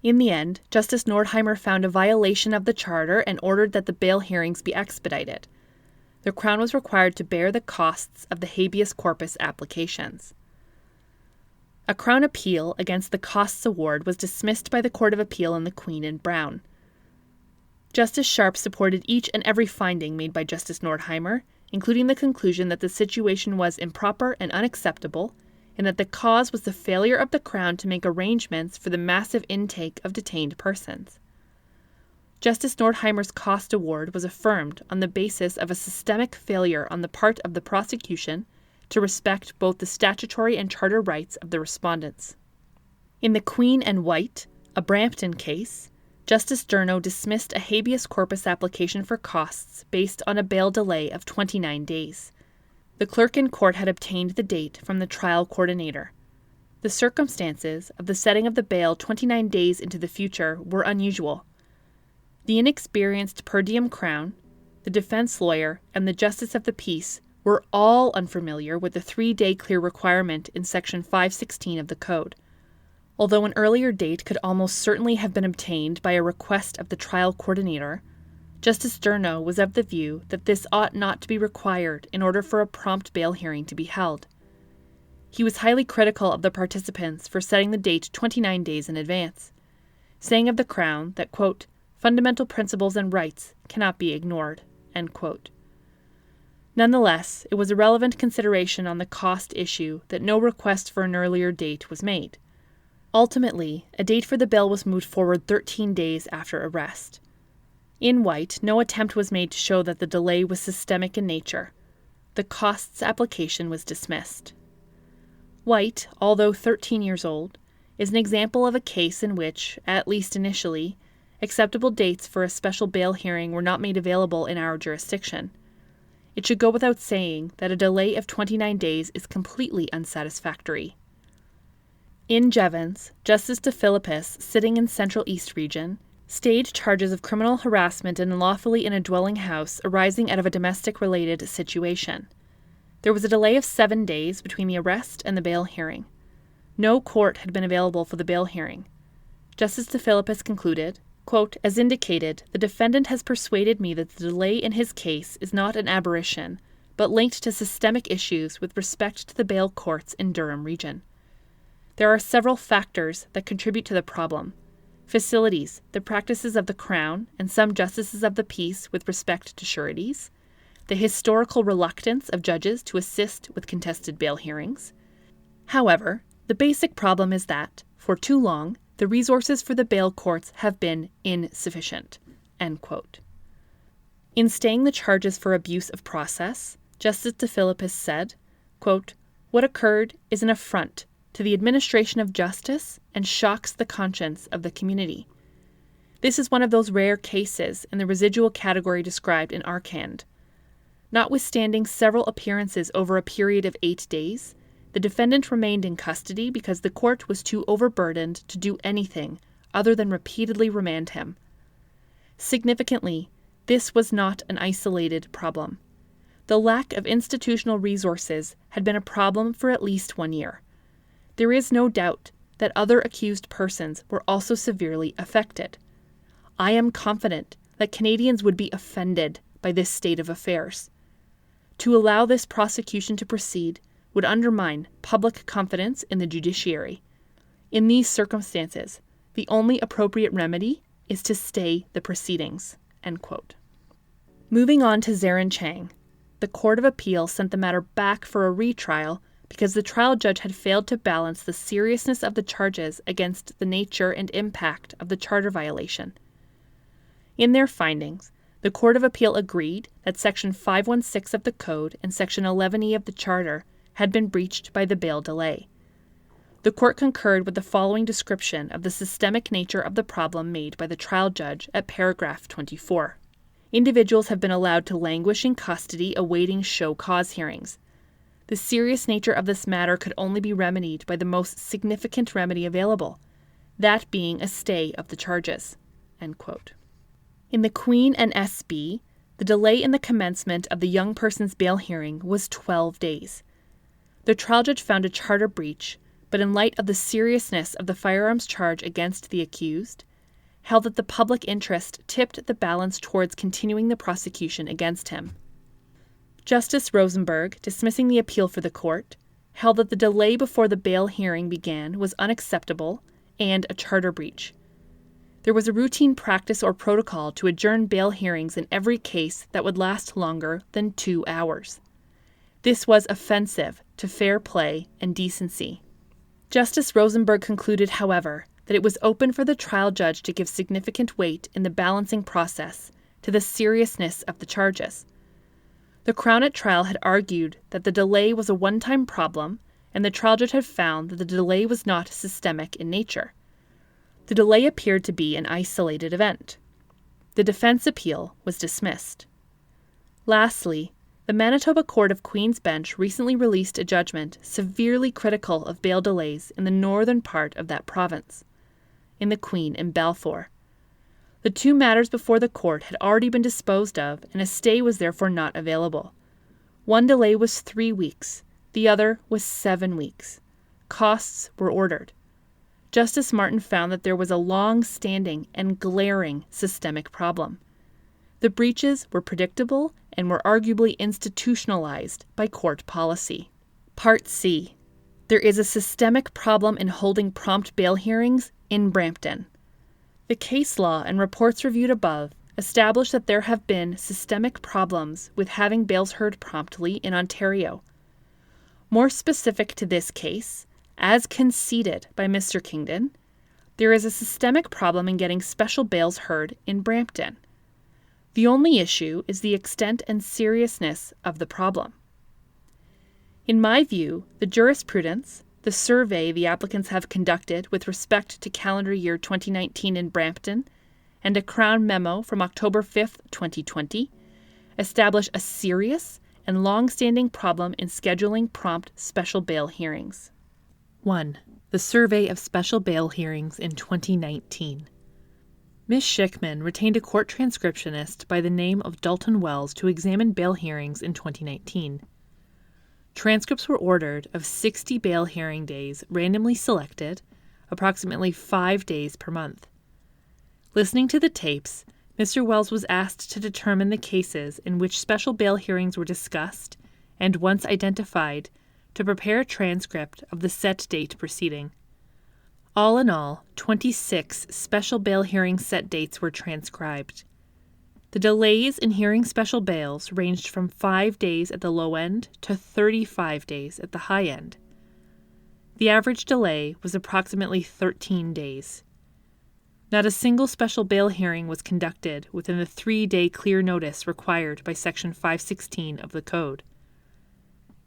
In the end, Justice Nordheimer found a violation of the Charter and ordered that the bail hearings be expedited. The Crown was required to bear the costs of the habeas corpus applications. A Crown appeal against the costs award was dismissed by the Court of Appeal in the Queen and Brown. Justice Sharp supported each and every finding made by Justice Nordheimer, including the conclusion that the situation was improper and unacceptable, and that the cause was the failure of the Crown to make arrangements for the massive intake of detained persons. Justice Nordheimer's cost award was affirmed on the basis of a systemic failure on the part of the prosecution to respect both the statutory and charter rights of the respondents. In the Queen and White, a Brampton case, Justice Durno dismissed a habeas corpus application for costs based on a bail delay of 29 days. The clerk in court had obtained the date from the trial coordinator. The circumstances of the setting of the bail 29 days into the future were unusual. The inexperienced per diem Crown, the defense lawyer, and the justice of the peace were all unfamiliar with the 3-day clear requirement in Section 516 of the Code. Although an earlier date could almost certainly have been obtained by a request of the trial coordinator, Justice Durno was of the view that this ought not to be required in order for a prompt bail hearing to be held. He was highly critical of the participants for setting the date 29 days in advance, saying of the Crown that, quote, "fundamental principles and rights cannot be ignored," end quote. Nonetheless, it was a relevant consideration on the cost issue that no request for an earlier date was made. Ultimately, a date for the bail was moved forward 13 days after arrest. In White, no attempt was made to show that the delay was systemic in nature. The costs application was dismissed. White, although 13 years old, is an example of a case in which, at least initially, acceptable dates for a special bail hearing were not made available in our jurisdiction. It should go without saying that a delay of 29 days is completely unsatisfactory. In Jevons, Justice DePhilippis, sitting in Central East Region, stayed charges of criminal harassment and unlawfully in a dwelling house arising out of a domestic-related situation. There was a delay of 7 days between the arrest and the bail hearing. No court had been available for the bail hearing. Justice DePhilippis concluded, quote, "As indicated, the defendant has persuaded me that the delay in his case is not an aberration, but linked to systemic issues with respect to the bail courts in Durham Region. There are several factors that contribute to the problem: facilities, the practices of the Crown, and some justices of the peace with respect to sureties, the historical reluctance of judges to assist with contested bail hearings. However, the basic problem is that, for too long, the resources for the bail courts have been insufficient." End quote. In staying the charges for abuse of process, Justice DeFilippis said, quote, "What occurred is an affront to the administration of justice and shocks the conscience of the community. This is one of those rare cases in the residual category described in Arcand. Notwithstanding several appearances over a period of 8 days, the defendant remained in custody because the court was too overburdened to do anything other than repeatedly remand him. Significantly, this was not an isolated problem. The lack of institutional resources had been a problem for at least 1 year. There is no doubt that other accused persons were also severely affected. I am confident that Canadians would be offended by this state of affairs. To allow this prosecution to proceed would undermine public confidence in the judiciary. In these circumstances, the only appropriate remedy is to stay the proceedings." End quote. Moving on to Zarin Chang, the Court of Appeal sent the matter back for a retrial because the trial judge had failed to balance the seriousness of the charges against the nature and impact of the charter violation. In their findings, the Court of Appeal agreed that Section 516 of the Code and Section 11E of the Charter had been breached by the bail delay. The court concurred with the following description of the systemic nature of the problem made by the trial judge at paragraph 24. Individuals have been allowed to languish in custody awaiting show cause hearings. The serious nature of this matter could only be remedied by the most significant remedy available, that being a stay of the charges." End quote. In the Queen and SB, the delay in the commencement of the young person's bail hearing was 12 days. The trial judge found a charter breach, but in light of the seriousness of the firearms charge against the accused, held that the public interest tipped the balance towards continuing the prosecution against him. Justice Rosenberg, dismissing the appeal for the court, held that the delay before the bail hearing began was unacceptable and a charter breach. There was a routine practice or protocol to adjourn bail hearings in every case that would last longer than 2 hours. This was offensive to fair play and decency. Justice Rosenberg concluded, however, that it was open for the trial judge to give significant weight in the balancing process to the seriousness of the charges. The Crown at trial had argued that the delay was a one-time problem, and the trial judge had found that the delay was not systemic in nature. The delay appeared to be an isolated event. The defense appeal was dismissed. Lastly, the Manitoba Court of Queen's Bench recently released a judgment severely critical of bail delays in the northern part of that province, in the Queen and Balfour. The two matters before the court had already been disposed of, and a stay was therefore not available. One delay was 3 weeks, the other was 7 weeks. Costs were ordered. Justice Martin found that there was a long-standing and glaring systemic problem. The breaches were predictable and were arguably institutionalized by court policy. Part C. There is a systemic problem in holding prompt bail hearings in Brampton. The case law and reports reviewed above establish that there have been systemic problems with having bails heard promptly in Ontario. More specific to this case, as conceded by Mr. Kingdon, there is a systemic problem in getting special bails heard in Brampton. The only issue is the extent and seriousness of the problem. In my view, the jurisprudence, the survey the applicants have conducted with respect to calendar year 2019 in Brampton, and a Crown memo from October 5, 2020, establish a serious and long-standing problem in scheduling prompt special bail hearings. 1. The Survey of Special Bail Hearings in 2019. Ms. Schickman retained a court transcriptionist by the name of Dalton Wells to examine bail hearings in 2019. Transcripts were ordered of 60 bail hearing days randomly selected, approximately 5 days per month. Listening to the tapes, Mr. Wells was asked to determine the cases in which special bail hearings were discussed and, once identified, to prepare a transcript of the set date proceeding. All in all, 26 special bail hearing set dates were transcribed. The delays in hearing special bails ranged from 5 days at the low end to 35 days at the high end. The average delay was approximately 13 days. Not a single special bail hearing was conducted within the 3-day clear notice required by Section 516 of the Code.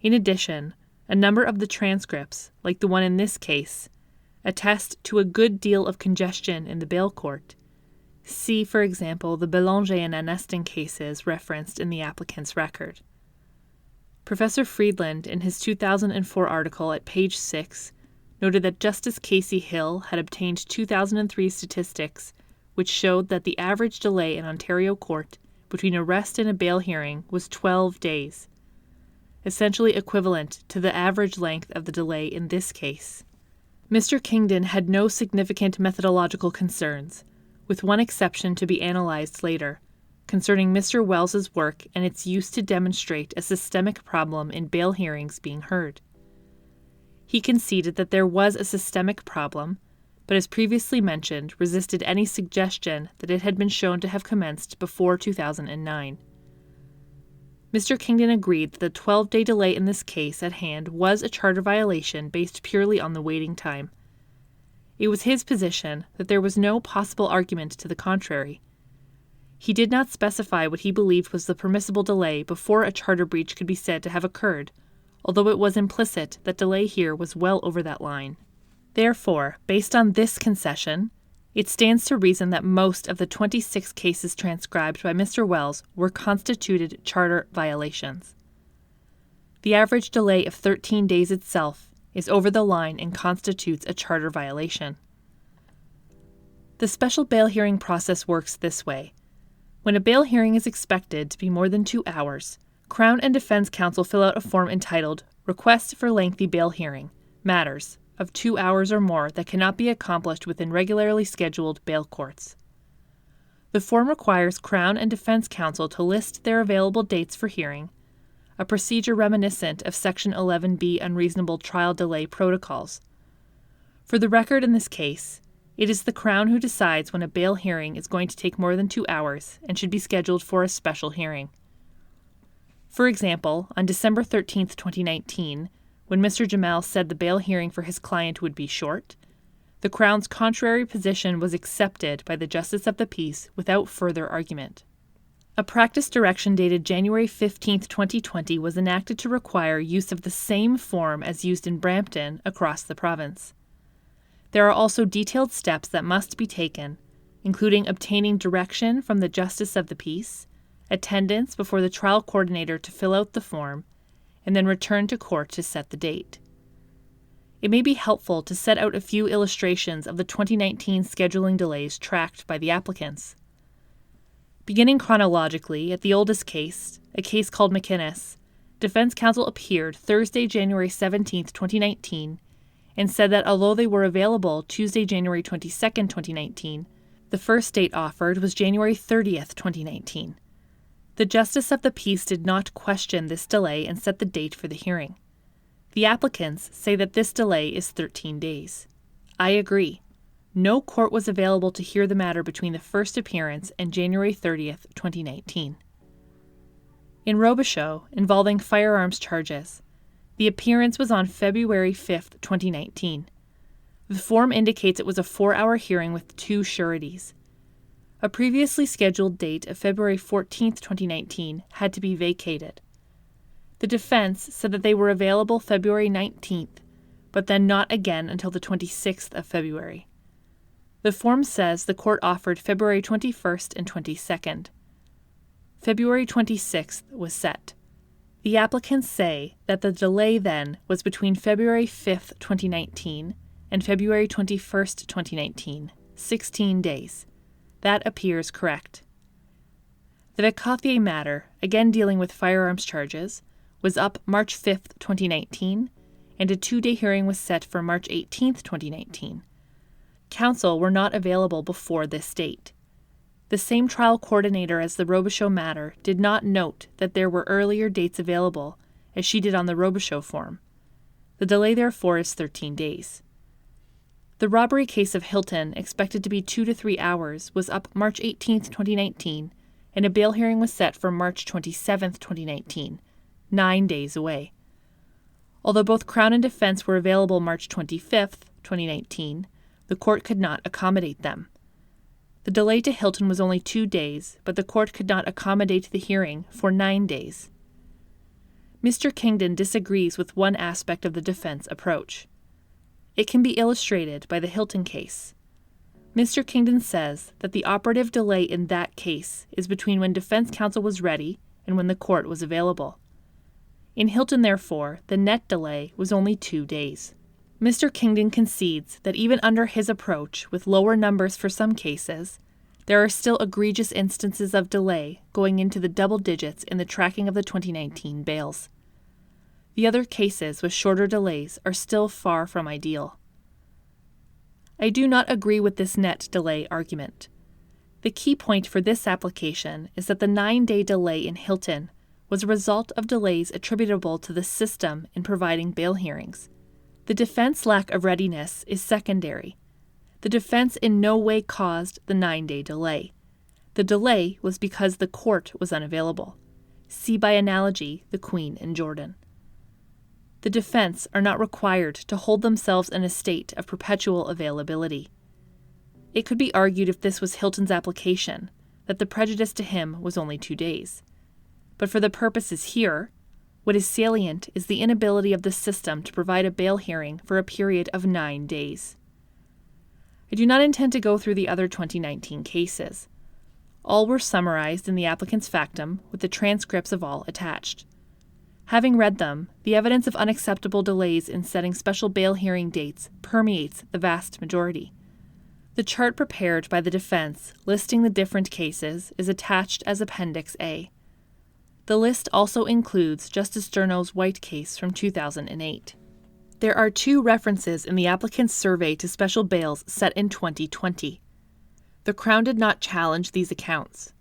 In addition, a number of the transcripts, like the one in this case, attest to a good deal of congestion in the bail court. See, for example, the Belanger and Anestin cases referenced in the applicant's record. Professor Friedland, in his 2004 article at page 6, noted that Justice Casey Hill had obtained 2003 statistics which showed that the average delay in Ontario court between arrest and a bail hearing was 12 days, essentially equivalent to the average length of the delay in this case. Mr. Kingdon had no significant methodological concerns, with one exception to be analyzed later, concerning Mr. Wells's work and its use to demonstrate a systemic problem in bail hearings being heard. He conceded that there was a systemic problem, but as previously mentioned, resisted any suggestion that it had been shown to have commenced before 2009. Mr. Kingdon agreed that the 12-day delay in this case at hand was a charter violation based purely on the waiting time. It was his position that there was no possible argument to the contrary. He did not specify what he believed was the permissible delay before a charter breach could be said to have occurred, although it was implicit that delay here was well over that line. Therefore, based on this concession, it stands to reason that most of the 26 cases transcribed by Mr. Wells were constituted charter violations. The average delay of 13 days itself is over the line and constitutes a charter violation. The special bail hearing process works this way. When a bail hearing is expected to be more than 2 hours, Crown and Defense Counsel fill out a form entitled Request for Lengthy Bail Hearing, Matters, of 2 hours or more that cannot be accomplished within regularly scheduled bail courts. The form requires Crown and Defense Counsel to list their available dates for hearing, a procedure reminiscent of Section 11B unreasonable trial delay protocols. For the record in this case, it is the Crown who decides when a bail hearing is going to take more than 2 hours and should be scheduled for a special hearing. For example, on December 13, 2019, when Mr. Jamal said the bail hearing for his client would be short, the Crown's contrary position was accepted by the Justice of the Peace without further argument. A practice direction dated January 15, 2020 was enacted to require use of the same form as used in Brampton across the province. There are also detailed steps that must be taken, including obtaining direction from the Justice of the Peace, attendance before the trial coordinator to fill out the form, and then return to court to set the date. It may be helpful to set out a few illustrations of the 2019 scheduling delays tracked by the applicants. Beginning chronologically at the oldest case, a case called McInnes, Defense Counsel appeared Thursday, January 17, 2019, and said that although they were available Tuesday, January 22, 2019, the first date offered was January 30, 2019. The Justice of the Peace did not question this delay and set the date for the hearing. The applicants say that this delay is 13 days. I agree. No court was available to hear the matter between the first appearance and January 30, 2019. In Robichaud, involving firearms charges, the appearance was on February 5, 2019. The form indicates it was a 4-hour hearing with 2 sureties. A previously scheduled date of February 14, 2019 had to be vacated. The defense said that they were available February 19th, but then not again until the 26th of February. The form says the court offered February 21st and 22nd. February 26th was set. The applicants say that the delay then was between February 5th, 2019 and February 21st, 2019, 16 days. That appears correct. The Vecothier matter, again dealing with firearms charges, was up March 5, 2019, and a 2-day hearing was set for March 18, 2019. Counsel were not available before this date. The same trial coordinator as the Robichaud matter did not note that there were earlier dates available, as she did on the Robichaud form. The delay therefore is 13 days. The robbery case of Hilton, expected to be 2 to 3 hours, was up March 18, 2019, and a bail hearing was set for March 27, 2019, 9 days away. Although both Crown and defense were available March 25, 2019, the court could not accommodate them. The delay to Hilton was only 2 days, but the court could not accommodate the hearing for 9 days. Mr. Kingdon disagrees with one aspect of the defense approach. It can be illustrated by the Hilton case. Mr. Kingdon says that the operative delay in that case is between when defense counsel was ready and when the court was available. In Hilton, therefore, the net delay was only 2 days. Mr. Kingdon concedes that even under his approach, with lower numbers for some cases, there are still egregious instances of delay going into the double digits in the tracking of the 2019 bails. The other cases with shorter delays are still far from ideal. I do not agree with this net delay argument. The key point for this application is that the 9-day delay in Hilton was a result of delays attributable to the system in providing bail hearings. The defense lack of readiness is secondary. The defense in no way caused the 9-day delay. The delay was because the court was unavailable. See by analogy the Queen and Jordan. The defense are not required to hold themselves in a state of perpetual availability. It could be argued if this was Hilton's application, that the prejudice to him was only 2 days. But for the purposes here, what is salient is the inability of the system to provide a bail hearing for a period of 9 days. I do not intend to go through the other 2019 cases. All were summarized in the applicant's factum with the transcripts of all attached. Having read them, the evidence of unacceptable delays in setting special bail hearing dates permeates the vast majority. The chart prepared by the defense listing the different cases is attached as Appendix A. The list also includes Justice Durno's White case from 2008. There are 2 references in the applicant's survey to special bails set in 2020. The Crown did not challenge these accounts.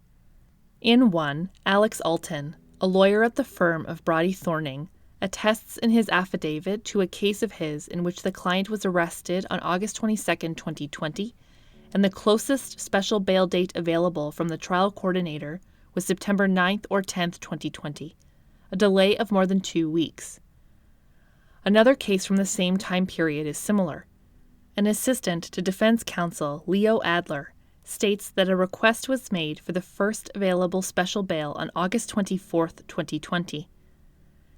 In one, Alex Alton, a lawyer at the firm of Brody Thorning, attests in his affidavit to a case of his in which the client was arrested on August 22, 2020, and the closest special bail date available from the trial coordinator was September 9th or 10th, 2020, a delay of more than 2 weeks. Another case from the same time period is similar. An assistant to defense counsel, Leo Adler, states that a request was made for the first available special bail on August 24th, 2020.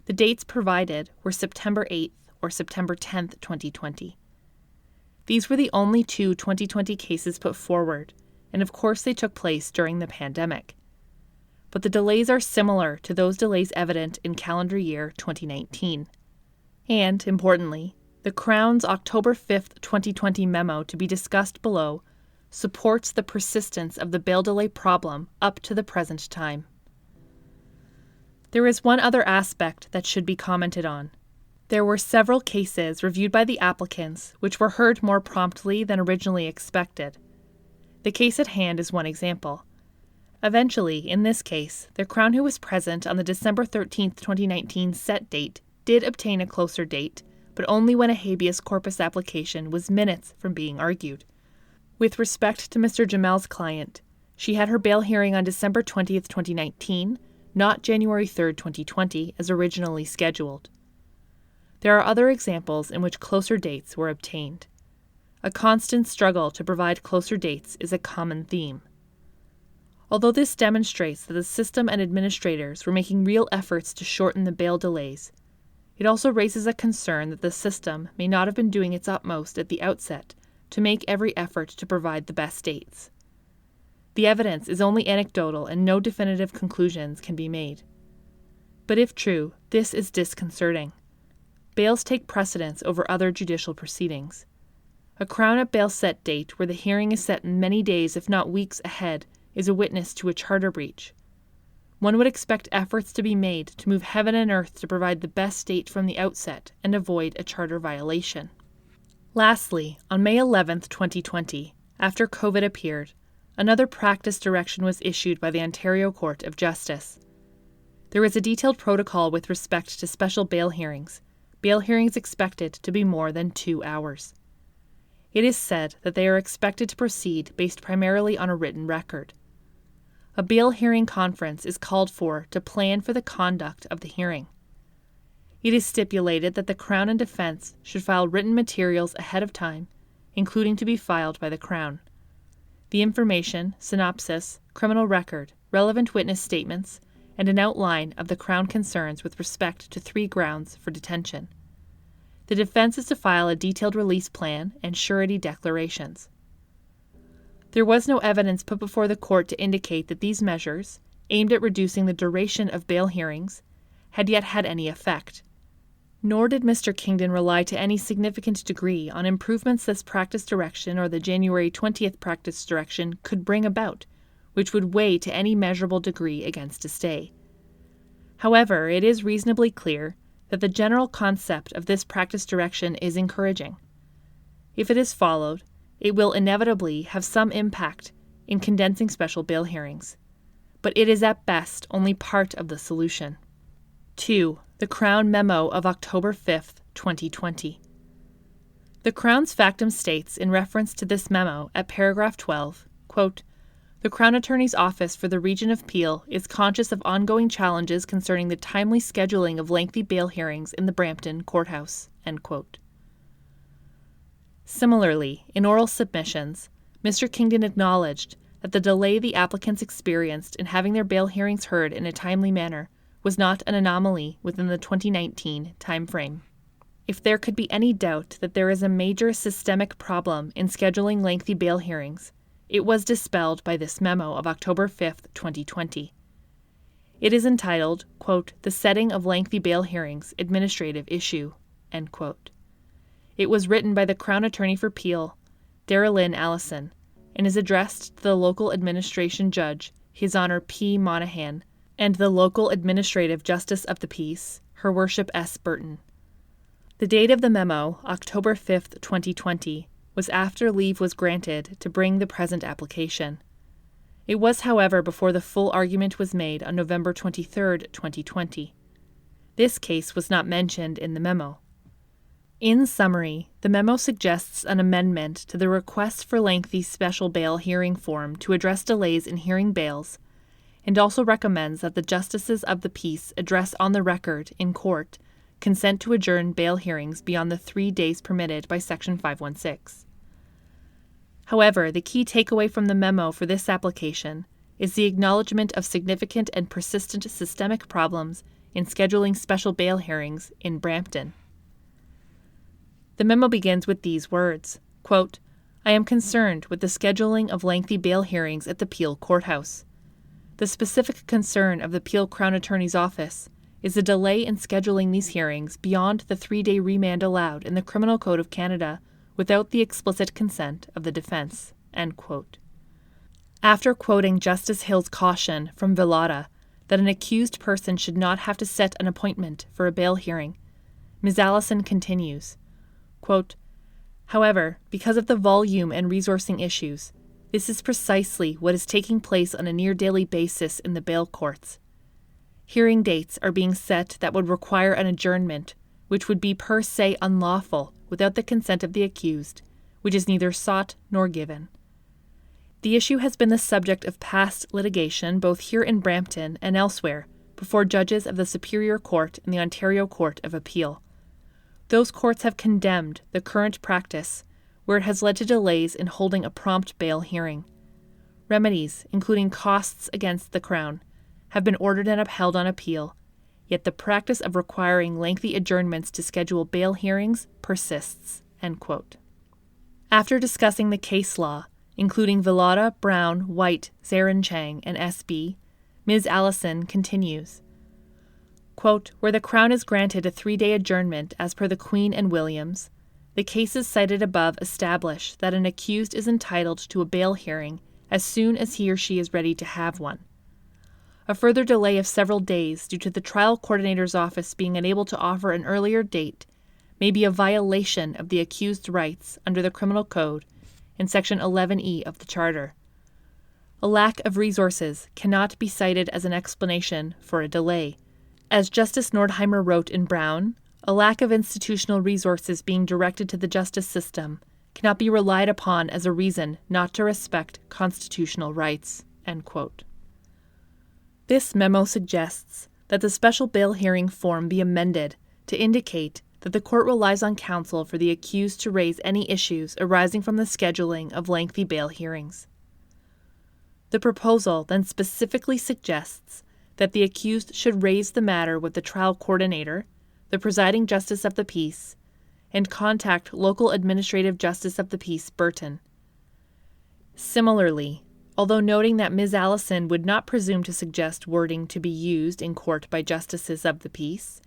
The dates provided were September 8th or September 10th, 2020. These were the only 2 2020 cases put forward, and of course they took place during the pandemic. But the delays are similar to those delays evident in calendar year 2019. And, importantly, the Crown's October 5th, 2020 memo to be discussed below supports the persistence of the bail delay problem up to the present time. There is one other aspect that should be commented on. There were several cases reviewed by the applicants which were heard more promptly than originally expected. The case at hand is one example. Eventually, in this case, the Crown who was present on the December 13, 2019 set date did obtain a closer date, but only when a habeas corpus application was minutes from being argued. With respect to Mr. Jamel's client, she had her bail hearing on December 20, 2019, not January 3, 2020, as originally scheduled. There are other examples in which closer dates were obtained. A constant struggle to provide closer dates is a common theme. Although this demonstrates that the system and administrators were making real efforts to shorten the bail delays, it also raises a concern that the system may not have been doing its utmost at the outset to make every effort to provide the best dates. The evidence is only anecdotal and no definitive conclusions can be made. But if true, this is disconcerting. Bails take precedence over other judicial proceedings. A Crown at bail set date where the hearing is set many days, if not weeks, ahead is a witness to a charter breach. One would expect efforts to be made to move heaven and earth to provide the best date from the outset and avoid a charter violation. Lastly, on May 11, 2020, after COVID appeared, another practice direction was issued by the Ontario Court of Justice. There is a detailed protocol with respect to special bail hearings expected to be more than 2 hours. It is said that they are expected to proceed based primarily on a written record. a bail hearing conference is called for to plan for the conduct of the hearing. It is stipulated that the Crown and defense should file written materials ahead of time, including to be filed by the Crown. The information, synopsis, criminal record, relevant witness statements, and an outline of the Crown concerns with respect to 3 grounds for detention. The defense is to file a detailed release plan and surety declarations. There was no evidence put before the court to indicate that these measures, aimed at reducing the duration of bail hearings, had yet had any effect. Nor did Mr. Kingdon rely to any significant degree on improvements this practice direction or the January 20th practice direction could bring about, which would weigh to any measurable degree against a stay. However, it is reasonably clear that the general concept of this practice direction is encouraging. If it is followed, it will inevitably have some impact in condensing special bail hearings, but it is at best only part of the solution. 2. The Crown Memo of October 5, 2020. The Crown's factum states in reference to this memo at paragraph 12, quote, "The Crown Attorney's Office for the Region of Peel is conscious of ongoing challenges concerning the timely scheduling of lengthy bail hearings in the Brampton Courthouse." End quote. Similarly, in oral submissions, Mr. Kingdon acknowledged that the delay the applicants experienced in having their bail hearings heard in a timely manner was not an anomaly within the 2019 timeframe. If there could be any doubt that there is a major systemic problem in scheduling lengthy bail hearings, it was dispelled by this memo of October 5, 2020. It is entitled, quote, "The Setting of Lengthy Bail Hearings, Administrative Issue," end quote. It was written by the Crown Attorney for Peel, Darrell Allison, and is addressed to the local administration judge, His Honour P. Monaghan, and the local administrative justice of the peace, Her Worship S. Burton. The date of the memo, October 5, 2020, was after leave was granted to bring the present application. It was, however, before the full argument was made on November 23, 2020. This case was not mentioned in the memo. In summary, the memo suggests an amendment to the request for lengthy special bail hearing form to address delays in hearing bails, and also recommends that the justices of the peace address on the record, in court, consent to adjourn bail hearings beyond the 3 days permitted by Section 516. However, the key takeaway from the memo for this application is the acknowledgement of significant and persistent systemic problems in scheduling special bail hearings in Brampton. The memo begins with these words, quote, "I am concerned with the scheduling of lengthy bail hearings at the Peel Courthouse. The specific concern of the Peel Crown Attorney's Office is the delay in scheduling these hearings beyond the 3-day remand allowed in the Criminal Code of Canada without the explicit consent of the defense." End quote. After quoting Justice Hill's caution from Villada that an accused person should not have to set an appointment for a bail hearing, Ms. Allison continues, quote, "However, because of the volume and resourcing issues, this is precisely what is taking place on a near-daily basis in the bail courts. Hearing dates are being set that would require an adjournment, which would be per se unlawful without the consent of the accused, which is neither sought nor given. The issue has been the subject of past litigation both here in Brampton and elsewhere before judges of the Superior Court and the Ontario Court of Appeal. Those courts have condemned the current practice where it has led to delays in holding a prompt bail hearing. Remedies, including costs against the Crown, have been ordered and upheld on appeal, yet the practice of requiring lengthy adjournments to schedule bail hearings persists." End quote. After discussing the case law, including Villada, Brown, White, Zarin Chang, and S.B., Ms. Allison continues, quote, "Where the Crown is granted a 3-day adjournment as per the Queen and Williams, the cases cited above establish that an accused is entitled to a bail hearing as soon as he or she is ready to have one. A further delay of several days due to the trial coordinator's office being unable to offer an earlier date may be a violation of the accused's rights under the Criminal Code in Section 11E of the Charter. A lack of resources cannot be cited as an explanation for a delay. As Justice Nordheimer wrote in Brown, a lack of institutional resources being directed to the justice system cannot be relied upon as a reason not to respect constitutional rights." End quote. This memo suggests that the special bail hearing form be amended to indicate that the court relies on counsel for the accused to raise any issues arising from the scheduling of lengthy bail hearings. The proposal then specifically suggests that the accused should raise the matter with the trial coordinator, the presiding justice of the peace, and contact local administrative justice of the peace Burton. Similarly, although noting that Ms. Allison would not presume to suggest wording to be used in court by justices of the peace,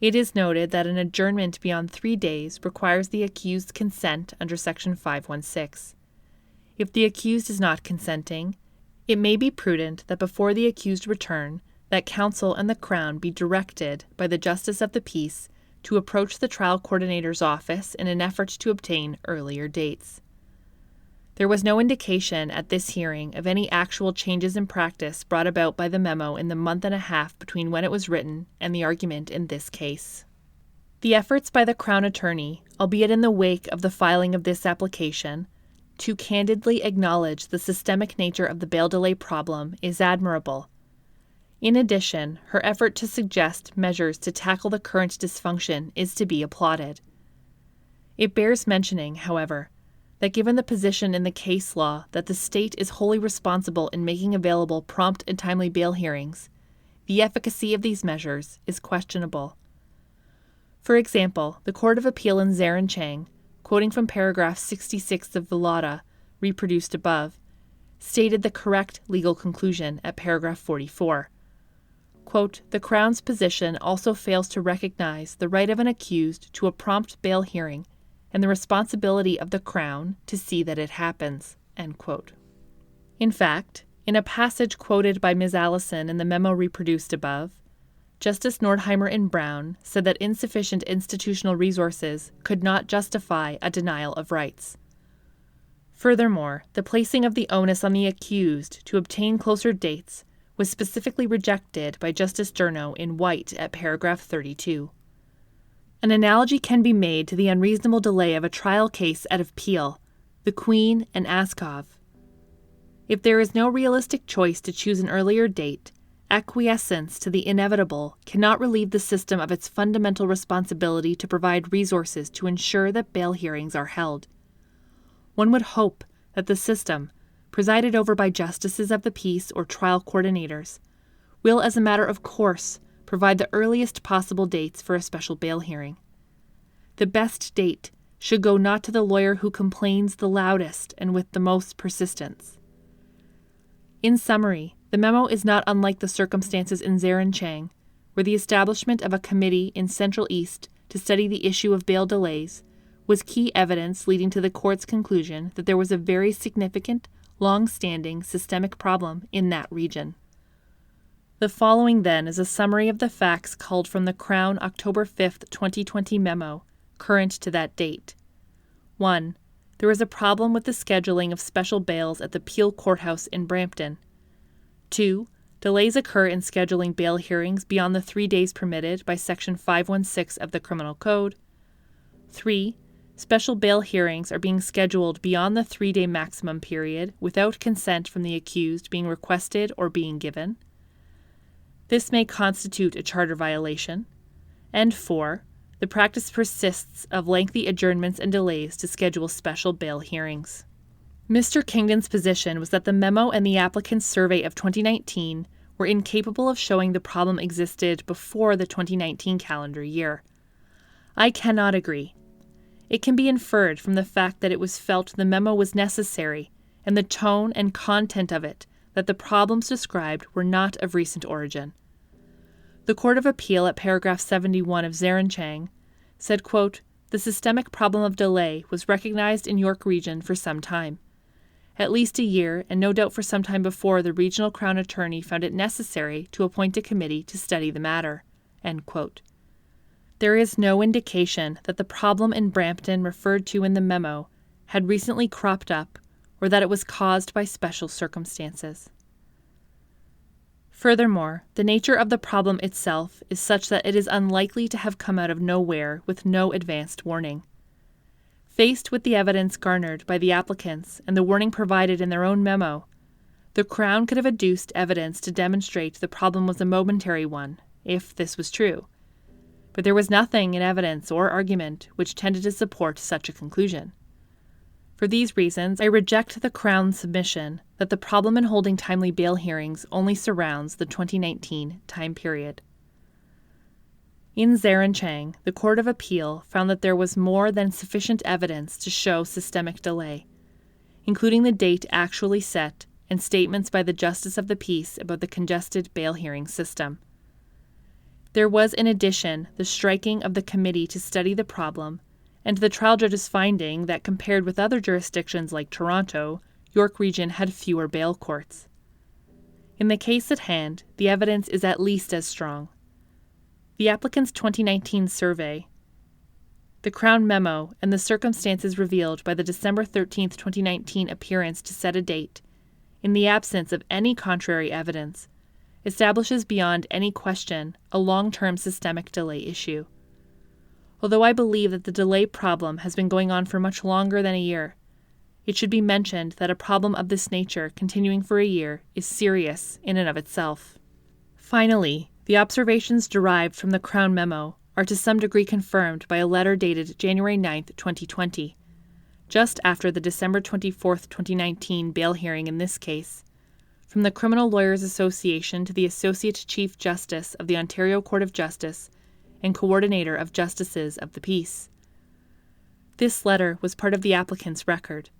it is noted that an adjournment beyond 3 days requires the accused's consent under Section 516. If the accused is not consenting, it may be prudent that before the accused return, that counsel and the Crown be directed by the justice of the peace to approach the trial coordinator's office in an effort to obtain earlier dates. There was no indication at this hearing of any actual changes in practice brought about by the memo in the month and a half between when it was written and the argument in this case. The efforts by the Crown Attorney, albeit in the wake of the filing of this application, to candidly acknowledge the systemic nature of the bail delay problem is admirable. In addition, her effort to suggest measures to tackle the current dysfunction is to be applauded. It bears mentioning, however, that given the position in the case law that the state is wholly responsible in making available prompt and timely bail hearings, the efficacy of these measures is questionable. For example, the Court of Appeal in Zarenchang, quoting from paragraph 66 of the Lada, reproduced above, stated the correct legal conclusion at paragraph 44. Quote, "The Crown's position also fails to recognize the right of an accused to a prompt bail hearing and the responsibility of the Crown to see that it happens." End quote. In fact, in a passage quoted by Ms. Allison in the memo reproduced above, Justice Nordheimer and Brown said that insufficient institutional resources could not justify a denial of rights. Furthermore, the placing of the onus on the accused to obtain closer dates was specifically rejected by Justice Durno in White at paragraph 32. An analogy can be made to the unreasonable delay of a trial case out of Peel, the Queen, and Askov. If there is no realistic choice to choose an earlier date, acquiescence to the inevitable cannot relieve the system of its fundamental responsibility to provide resources to ensure that bail hearings are held. One would hope that the system, presided over by justices of the peace or trial coordinators, will, as a matter of course, provide the earliest possible dates for a special bail hearing. The best date should go not to the lawyer who complains the loudest and with the most persistence. In summary, the memo is not unlike the circumstances in Zarenchang, where the establishment of a committee in Central East to study the issue of bail delays was key evidence leading to the court's conclusion that there was a very significant, long-standing systemic problem in that region. The following, then, is a summary of the facts culled from the Crown October 5, 2020 memo, current to that date. 1. There is a problem with the scheduling of special bails at the Peel Courthouse in Brampton. 2. Delays occur in scheduling bail hearings beyond the 3 days permitted by Section 516 of the Criminal Code. 3. Special bail hearings are being scheduled beyond the 3-day maximum period without consent from the accused being requested or being given. This may constitute a charter violation. And 4. The practice persists of lengthy adjournments and delays to schedule special bail hearings. Mr. Kingdon's position was that the memo and the applicant's survey of 2019 were incapable of showing the problem existed before the 2019 calendar year. I cannot agree. It can be inferred from the fact that it was felt the memo was necessary and the tone and content of it that the problems described were not of recent origin. The Court of Appeal at paragraph 71 of Zarenchang said, quote, "The systemic problem of delay was recognized in York Region for some time. At least a year, and no doubt for some time before, the regional Crown Attorney found it necessary to appoint a committee to study the matter." End quote. There is no indication that the problem in Brampton referred to in the memo had recently cropped up or that it was caused by special circumstances. Furthermore, the nature of the problem itself is such that it is unlikely to have come out of nowhere with no advanced warning. Faced with the evidence garnered by the applicants and the warning provided in their own memo, The Crown could have adduced evidence to demonstrate the problem was a momentary one, if this was true. But there was nothing in evidence or argument which tended to support such a conclusion. For these reasons, I reject the Crown's submission that the problem in holding timely bail hearings only surrounds the 2019 time period. In Zarin Chang, the Court of Appeal found that there was more than sufficient evidence to show systemic delay, including the date actually set and statements by the Justice of the Peace about the congested bail hearing system. There was, in addition, the striking of the committee to study the problem and the trial judge's finding that compared with other jurisdictions like Toronto, York Region had fewer bail courts. In the case at hand, the evidence is at least as strong. The applicant's 2019 survey, the Crown memo, and the circumstances revealed by the December 13, 2019 appearance to set a date, in the absence of any contrary evidence, establishes beyond any question a long-term systemic delay issue. Although I believe that the delay problem has been going on for much longer than a year, it should be mentioned that a problem of this nature continuing for a year is serious in and of itself. Finally, the observations derived from the Crown memo are to some degree confirmed by a letter dated January 9, 2020, just after the December 24, 2019 bail hearing in this case, from the Criminal Lawyers Association to the Associate Chief Justice of the Ontario Court of Justice and Coordinator of Justices of the Peace. This letter was part of the applicant's record.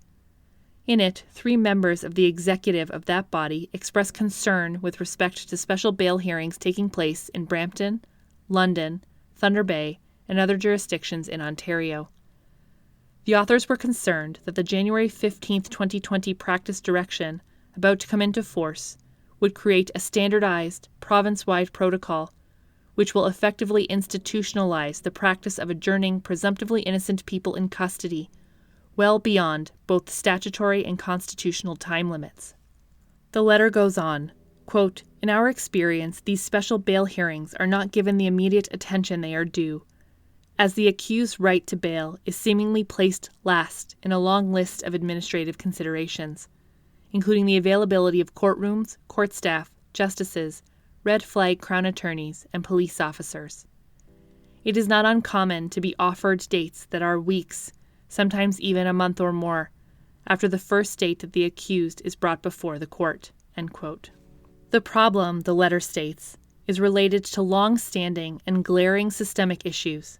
In it, 3 members of the executive of that body expressed concern with respect to special bail hearings taking place in Brampton, London, Thunder Bay, and other jurisdictions in Ontario. The authors were concerned that the January 15, 2020 practice direction about to come into force would create a standardized, province-wide protocol which will effectively institutionalize the practice of adjourning presumptively innocent people in custody well beyond both statutory and constitutional time limits. The letter goes on, quote, "In our experience, these special bail hearings are not given the immediate attention they are due, as the accused's right to bail is seemingly placed last in a long list of administrative considerations, including the availability of courtrooms, court staff, justices, red flag Crown attorneys, and police officers. It is not uncommon to be offered dates that are weeks, sometimes even a month or more, after the first date that the accused is brought before the court." End quote. The problem, the letter states, is related to long-standing and glaring systemic issues.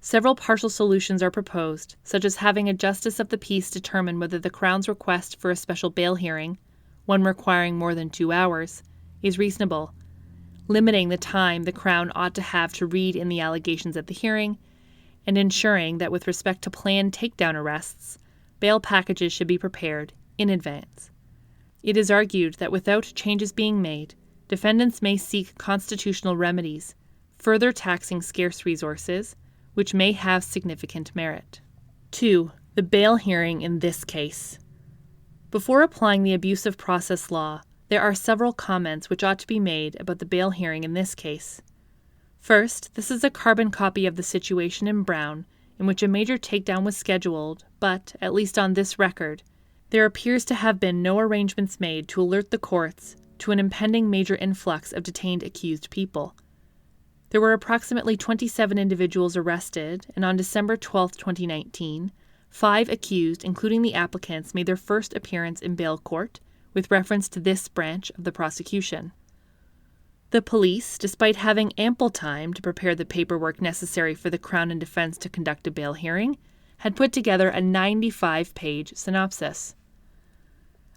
Several partial solutions are proposed, such as having a Justice of the Peace determine whether the Crown's request for a special bail hearing, one requiring more than 2 hours, is reasonable, limiting the time the Crown ought to have to read in the allegations at the hearing, and ensuring that with respect to planned takedown arrests, bail packages should be prepared in advance. It is argued that without changes being made, defendants may seek constitutional remedies, further taxing scarce resources, which may have significant merit. 2. The bail hearing in this case. Before applying the abuse of process law, there are several comments which ought to be made about the bail hearing in this case. First, this is a carbon copy of the situation in Brown, in which a major takedown was scheduled, but, at least on this record, there appears to have been no arrangements made to alert the courts to an impending major influx of detained accused people. There were approximately 27 individuals arrested, and on December 12, 2019, 5 accused, including the applicants, made their first appearance in bail court with reference to this branch of the prosecution. The police, despite having ample time to prepare the paperwork necessary for the Crown and defense to conduct a bail hearing, had put together a 95-page synopsis.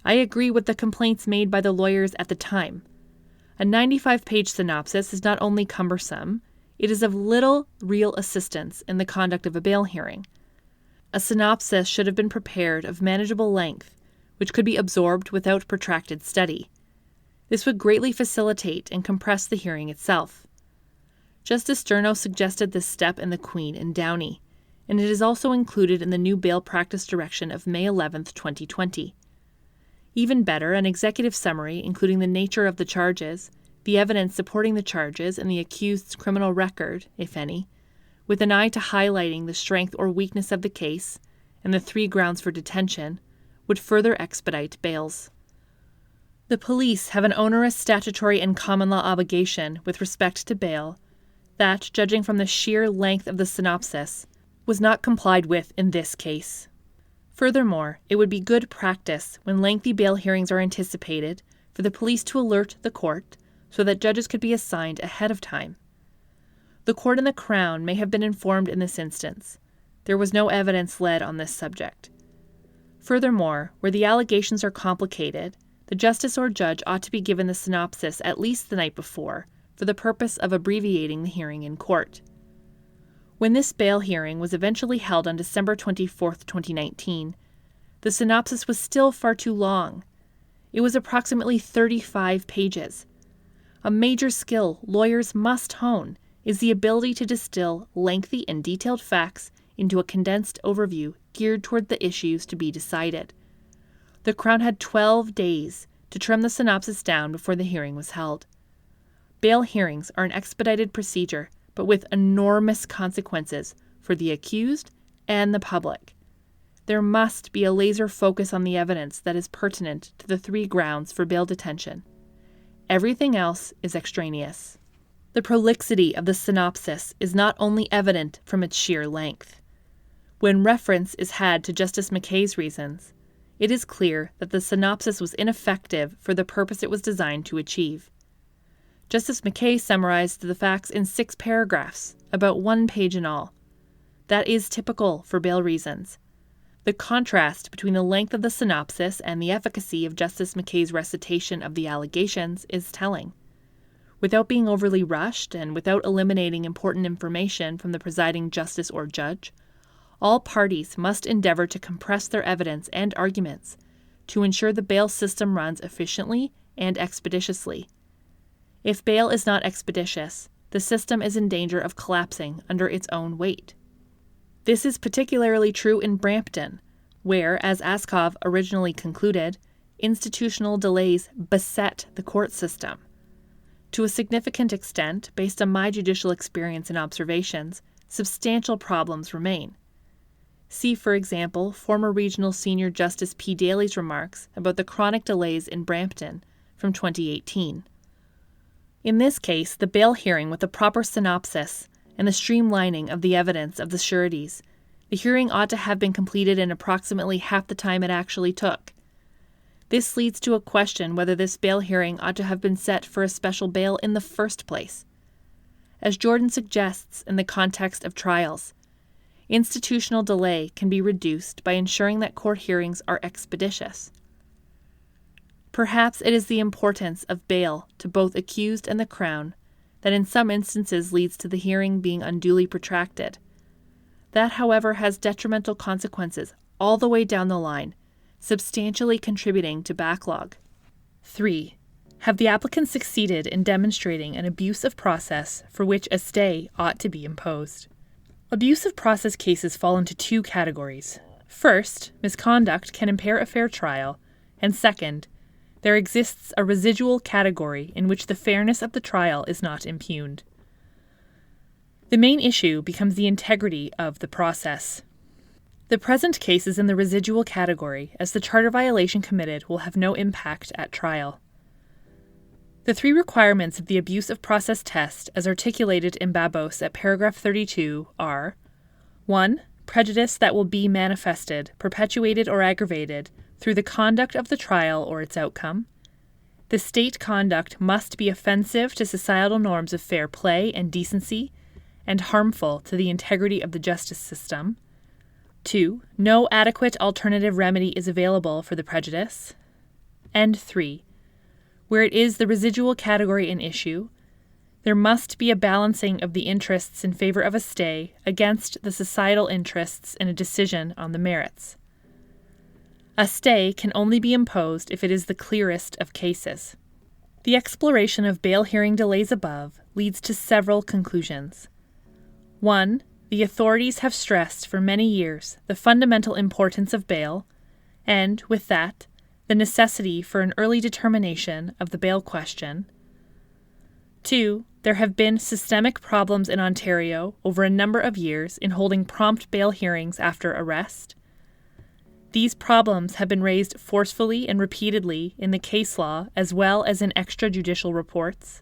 I agree with the complaints made by the lawyers at the time. A 95-page synopsis is not only cumbersome, it is of little real assistance in the conduct of a bail hearing. A synopsis should have been prepared of manageable length, which could be absorbed without protracted study. This would greatly facilitate and compress the hearing itself. Justice Sterno suggested this step in the Queen and Downey, and it is also included in the new bail practice direction of May 11, 2020. Even better, an executive summary including the nature of the charges, the evidence supporting the charges, and the accused's criminal record, if any, with an eye to highlighting the strength or weakness of the case and the 3 grounds for detention, would further expedite bails. The police have an onerous statutory and common law obligation with respect to bail that, judging from the sheer length of the synopsis, was not complied with in this case. Furthermore, it would be good practice when lengthy bail hearings are anticipated for the police to alert the court so that judges could be assigned ahead of time. The court and the Crown may have been informed in this instance. There was no evidence led on this subject. Furthermore, where the allegations are complicated, the justice or judge ought to be given the synopsis at least the night before for the purpose of abbreviating the hearing in court. When this bail hearing was eventually held on December 24, 2019, the synopsis was still far too long. It was approximately 35 pages. A major skill lawyers must hone is the ability to distill lengthy and detailed facts into a condensed overview geared toward the issues to be decided. The Crown had 12 days to trim the synopsis down before the hearing was held. Bail hearings are an expedited procedure, but with enormous consequences for the accused and the public. There must be a laser focus on the evidence that is pertinent to the 3 grounds for bail detention. Everything else is extraneous. The prolixity of the synopsis is not only evident from its sheer length. When reference is had to Justice McKay's reasons, it is clear that the synopsis was ineffective for the purpose it was designed to achieve. Justice McKay summarized the facts in 6 paragraphs, about 1 page in all. That is typical for bail reasons. The contrast between the length of the synopsis and the efficacy of Justice McKay's recitation of the allegations is telling. Without being overly rushed and without eliminating important information from the presiding justice or judge, all parties must endeavor to compress their evidence and arguments to ensure the bail system runs efficiently and expeditiously. If bail is not expeditious, the system is in danger of collapsing under its own weight. This is particularly true in Brampton, where, as Askov originally concluded, institutional delays beset the court system. To a significant extent, based on my judicial experience and observations, substantial problems remain. See, for example, former Regional Senior Justice P. Daly's remarks about the chronic delays in Brampton from 2018. In this case, the bail hearing with the proper synopsis and the streamlining of the evidence of the sureties, the hearing ought to have been completed in approximately half the time it actually took. This leads to a question whether this bail hearing ought to have been set for a special bail in the first place. As Jordan suggests in the context of trials, institutional delay can be reduced by ensuring that court hearings are expeditious. Perhaps it is the importance of bail to both accused and the Crown that in some instances leads to the hearing being unduly protracted. That, however, has detrimental consequences all the way down the line, substantially contributing to backlog. 3. Have the applicant succeeded in demonstrating an abuse of process for which a stay ought to be imposed? Abuse of process cases fall into 2 categories. First, misconduct can impair a fair trial, and second, there exists a residual category in which the fairness of the trial is not impugned. The main issue becomes the integrity of the process. The present case is in the residual category, as the charter violation committed will have no impact at trial. The 3 requirements of the abuse of process test, as articulated in Babos at paragraph 32, are 1. Prejudice that will be manifested, perpetuated, or aggravated through the conduct of the trial or its outcome. The state conduct must be offensive to societal norms of fair play and decency, and harmful to the integrity of the justice system. 2. No adequate alternative remedy is available for the prejudice. And 3. Where it is the residual category in issue, there must be a balancing of the interests in favor of a stay against the societal interests in a decision on the merits. A stay can only be imposed if it is the clearest of cases. The exploration of bail hearing delays above leads to several conclusions. 1. The authorities have stressed for many years the fundamental importance of bail, and, with that, the necessity for an early determination of the bail question. 2. There have been systemic problems in Ontario over a number of years in holding prompt bail hearings after arrest. These problems have been raised forcefully and repeatedly in the case law as well as in extrajudicial reports.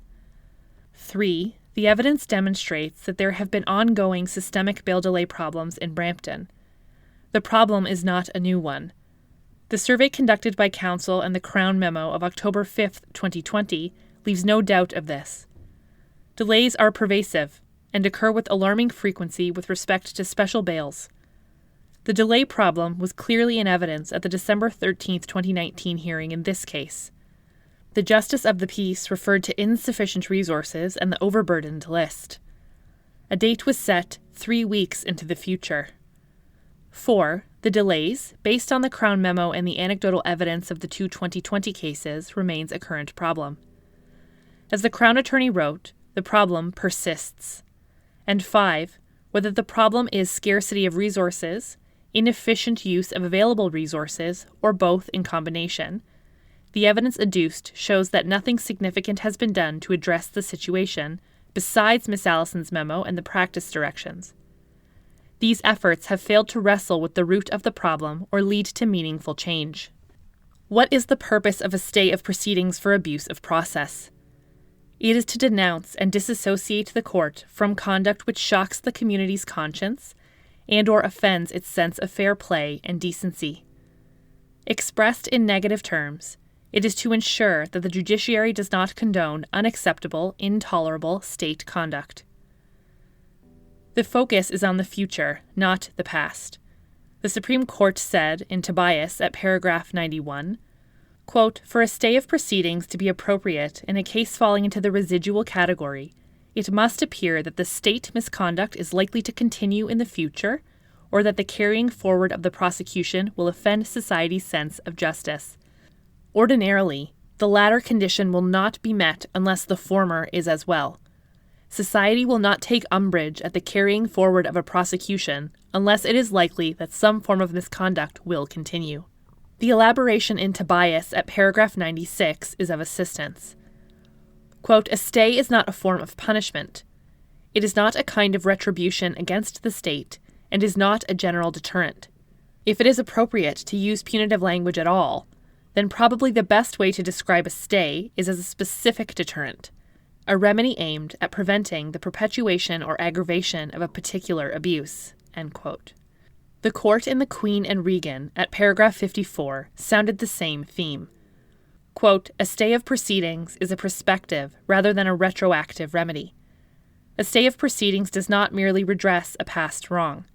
3. The evidence demonstrates that there have been ongoing systemic bail delay problems in Brampton. The problem is not a new one. The survey conducted by Council and the Crown Memo of October 5, 2020, leaves no doubt of this. Delays are pervasive and occur with alarming frequency with respect to special bails. The delay problem was clearly in evidence at the December 13, 2019 hearing in this case. The Justice of the Peace referred to insufficient resources and the overburdened list. A date was set 3 weeks into the future. 4. The delays, based on the Crown Memo and the anecdotal evidence of the two 2020 cases, remains a current problem. As the Crown Attorney wrote, the problem persists. And 5. Whether the problem is scarcity of resources, inefficient use of available resources, or both in combination, the evidence adduced shows that nothing significant has been done to address the situation besides Miss Allison's memo and the practice directions. These efforts have failed to wrestle with the root of the problem or lead to meaningful change. What is the purpose of a stay of proceedings for abuse of process? It is to denounce and disassociate the court from conduct which shocks the community's conscience and/or offends its sense of fair play and decency. Expressed in negative terms, it is to ensure that the judiciary does not condone unacceptable, intolerable state conduct. The focus is on the future, not the past. The Supreme Court said in Tobias at paragraph 91, quote, "For a stay of proceedings to be appropriate in a case falling into the residual category, it must appear that the state misconduct is likely to continue in the future, or that the carrying forward of the prosecution will offend society's sense of justice. Ordinarily, the latter condition will not be met unless the former is as well. Society will not take umbrage at the carrying forward of a prosecution unless it is likely that some form of misconduct will continue." The elaboration in Tobias at paragraph 96 is of assistance. Quote, "A stay is not a form of punishment. It is not a kind of retribution against the state and is not a general deterrent. If it is appropriate to use punitive language at all, then probably the best way to describe a stay is as a specific deterrent, a remedy aimed at preventing the perpetuation or aggravation of a particular abuse." End quote. The court in the Queen and Regan at paragraph 54 sounded the same theme. Quote, "A stay of proceedings is a prospective rather than a retroactive remedy. A stay of proceedings does not merely redress a past wrong.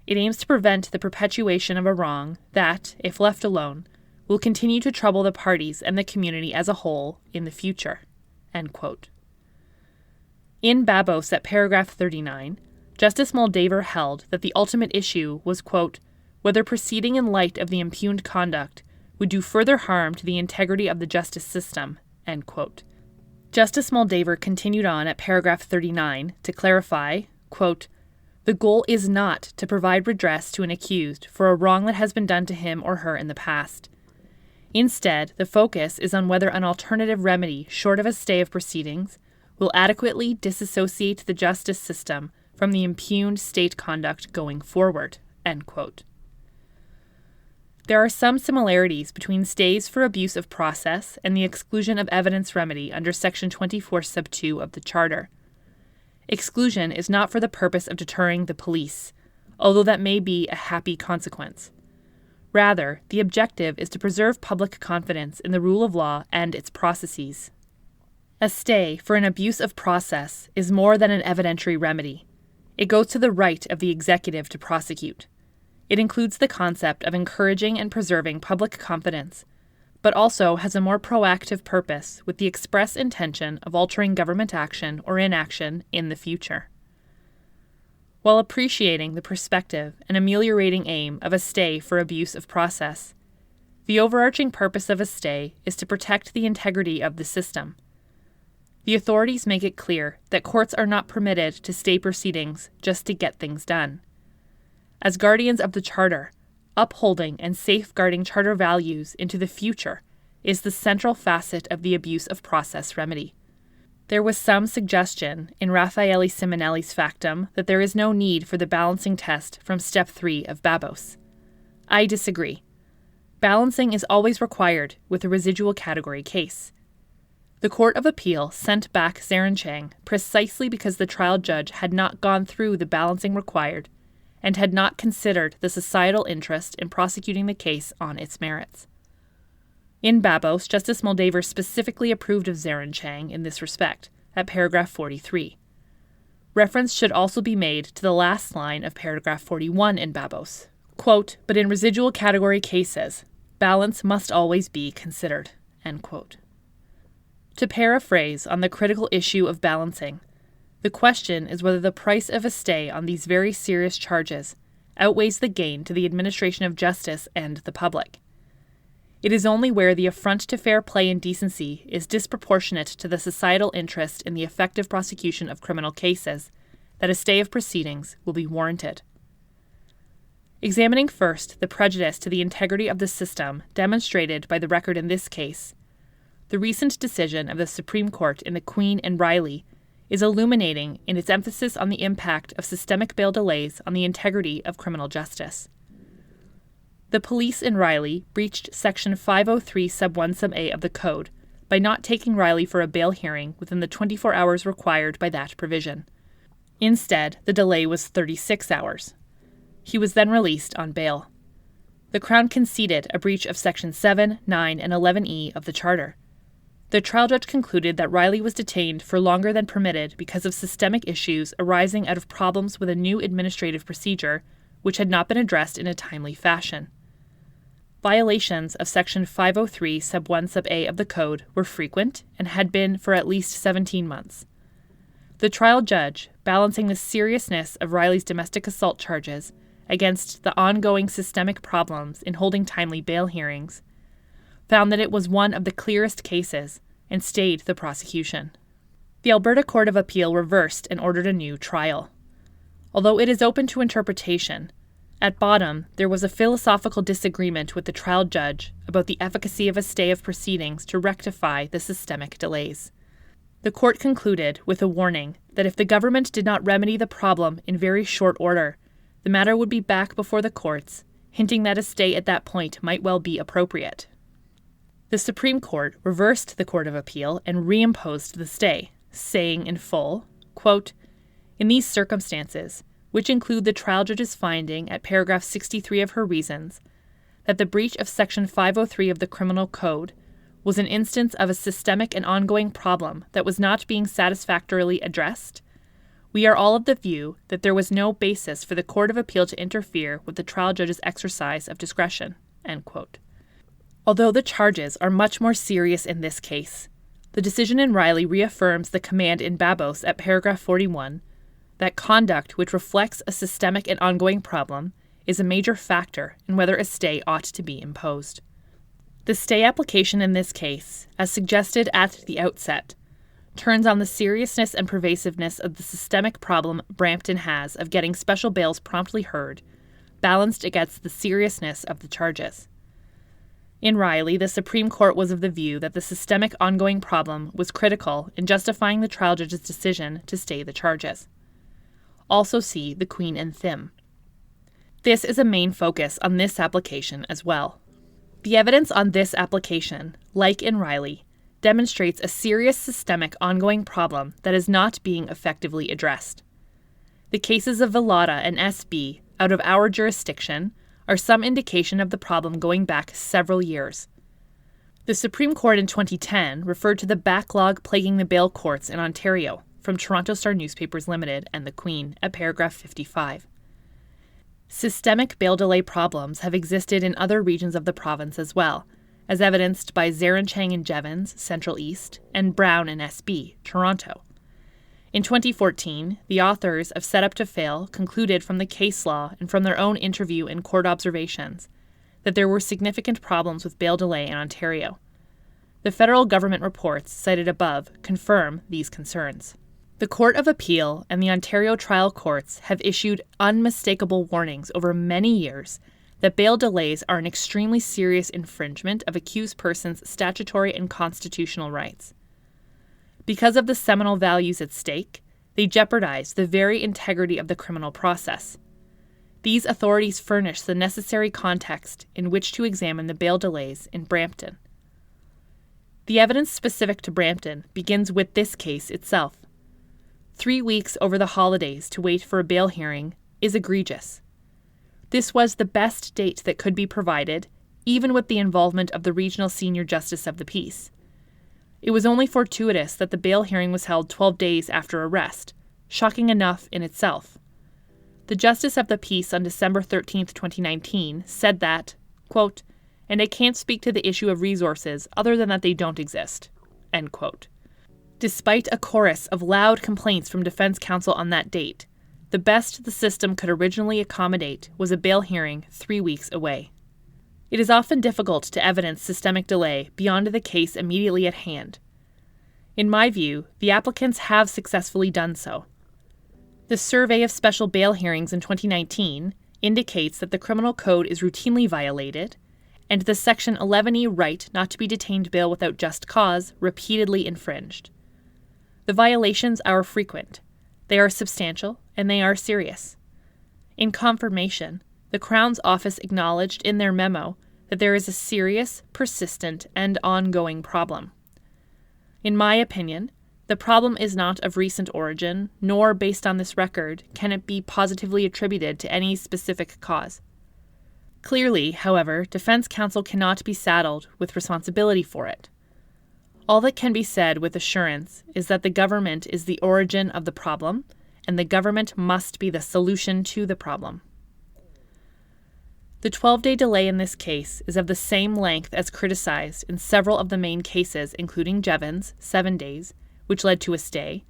It aims to prevent the perpetuation of a wrong that, if left alone, will continue to trouble the parties and the community as a whole in the future." End quote. In Babos at paragraph 39, Justice Moldaver held that the ultimate issue was, quote, "whether proceeding in light of the impugned conduct would do further harm to the integrity of the justice system." End quote. Justice Moldaver continued on at paragraph 39 to clarify, quote, "The goal is not to provide redress to an accused for a wrong that has been done to him or her in the past. Instead, the focus is on whether an alternative remedy short of a stay of proceedings will adequately disassociate the justice system from the impugned state conduct going forward." End quote. There are some similarities between stays for abuse of process and the exclusion of evidence remedy under Section 24 sub 2 of the Charter. Exclusion is not for the purpose of deterring the police, although that may be a happy consequence. Rather, the objective is to preserve public confidence in the rule of law and its processes. A stay for an abuse of process is more than an evidentiary remedy. It goes to the right of the executive to prosecute. It includes the concept of encouraging and preserving public confidence, but also has a more proactive purpose with the express intention of altering government action or inaction in the future. While appreciating the perspective and ameliorating aim of a stay for abuse of process, the overarching purpose of a stay is to protect the integrity of the system. The authorities make it clear that courts are not permitted to stay proceedings just to get things done. As guardians of the Charter, upholding and safeguarding Charter values into the future is the central facet of the abuse of process remedy. There was some suggestion in Raffaele Simonelli's factum that there is no need for the balancing test from Step 3 of Babos. I disagree. balancing is always required with a residual category case. The Court of Appeal sent back Zarenchang precisely because the trial judge had not gone through the balancing required and had not considered the societal interest in prosecuting the case on its merits. In Babos, Justice Moldaver specifically approved of Zarenchang in this respect, at paragraph 43. Reference should also be made to the last line of paragraph 41 in Babos. Quote, "But in residual category cases, balance must always be considered." End quote. To paraphrase on the critical issue of balancing, the question is whether the price of a stay on these very serious charges outweighs the gain to the administration of justice and the public. It is only where the affront to fair play and decency is disproportionate to the societal interest in the effective prosecution of criminal cases that a stay of proceedings will be warranted. Examining first the prejudice to the integrity of the system demonstrated by the record in this case, the recent decision of the Supreme Court in the Queen and Riley is illuminating in its emphasis on the impact of systemic bail delays on the integrity of criminal justice. The police in Riley breached Section 503 sub 1 sub a of the Code by not taking Riley for a bail hearing within the 24 hours required by that provision. Instead, the delay was 36 hours. He was then released on bail. The Crown conceded a breach of Section 7, 9, and 11E of the Charter. The trial judge concluded that Riley was detained for longer than permitted because of systemic issues arising out of problems with a new administrative procedure which had not been addressed in a timely fashion. Violations of Section 503 sub 1 sub a of the Code were frequent and had been for at least 17 months. The trial judge, balancing the seriousness of Riley's domestic assault charges against the ongoing systemic problems in holding timely bail hearings, found that it was one of the clearest cases and stayed the prosecution. The Alberta Court of Appeal reversed and ordered a new trial. Although it is open to interpretation, at bottom there was a philosophical disagreement with the trial judge about the efficacy of a stay of proceedings to rectify the systemic delays. The court concluded with a warning that if the government did not remedy the problem in very short order, the matter would be back before the courts, hinting that a stay at that point might well be appropriate. The Supreme Court reversed the Court of Appeal and reimposed the stay, saying in full, quote, "In these circumstances, which include the trial judge's finding at paragraph 63 of her reasons, that the breach of Section 503 of the Criminal Code was an instance of a systemic and ongoing problem that was not being satisfactorily addressed, we are all of the view that there was no basis for the Court of Appeal to interfere with the trial judge's exercise of discretion." End quote. Although the charges are much more serious in this case, the decision in Riley reaffirms the command in Babos at paragraph 41 that conduct which reflects a systemic and ongoing problem is a major factor in whether a stay ought to be imposed. The stay application in this case, as suggested at the outset, turns on the seriousness and pervasiveness of the systemic problem Brampton has of getting special bails promptly heard, balanced against the seriousness of the charges. In Riley, the Supreme Court was of the view that the systemic ongoing problem was critical in justifying the trial judge's decision to stay the charges. Also see the Queen and Thym. This is a main focus on this application as well. The evidence on this application, like in Riley, demonstrates a serious systemic ongoing problem that is not being effectively addressed. The cases of Villada and SB, out of our jurisdiction, are some indication of the problem going back several years. The Supreme Court in 2010 referred to the backlog plaguing the bail courts in Ontario, from Toronto Star Newspapers Limited and the Queen at paragraph 55. Systemic bail delay problems have existed in other regions of the province as well, as evidenced by Zarenchang and Jevons, Central East, and Brown and SB, Toronto. In 2014, the authors of Set Up to Fail concluded from the case law and from their own interview and court observations that there were significant problems with bail delay in Ontario. The federal government reports cited above confirm these concerns. The Court of Appeal and the Ontario trial courts have issued unmistakable warnings over many years that bail delays are an extremely serious infringement of accused persons' statutory and constitutional rights. Because of the seminal values at stake, they jeopardize the very integrity of the criminal process. these authorities furnish the necessary context in which to examine the bail delays in Brampton. The evidence specific to Brampton begins with this case itself. 3 weeks over the holidays to wait for a bail hearing is egregious. This was the best date that could be provided, even with the involvement of the Regional Senior Justice of the Peace. It was only fortuitous that the bail hearing was held 12 days after arrest, shocking enough in itself. The Justice of the Peace on December 13, 2019, said that, quote, "And I can't speak to the issue of resources other than that they don't exist," end quote. Despite a chorus of loud complaints from defense counsel on that date, the best the system could originally accommodate was a bail hearing 3 weeks away. It is often difficult to evidence systemic delay beyond the case immediately at hand. In my view, the applicants have successfully done so. The Survey of Special Bail Hearings in 2019 indicates that the criminal code is routinely violated, and the Section 11E right not to be detained bail without just cause repeatedly infringed. The violations are frequent, they are substantial, and they are serious. In confirmation, the Crown's Office acknowledged in their memo that there is a serious, persistent, and ongoing problem. In my opinion, the problem is not of recent origin, nor, based on this record, can it be positively attributed to any specific cause. Clearly, however, defense counsel cannot be saddled with responsibility for it. All that can be said with assurance is that the government is the origin of the problem, and the government must be the solution to the problem. The 12-day delay in this case is of the same length as criticized in several of the main cases, including Jevons, 7 days, which led to a stay,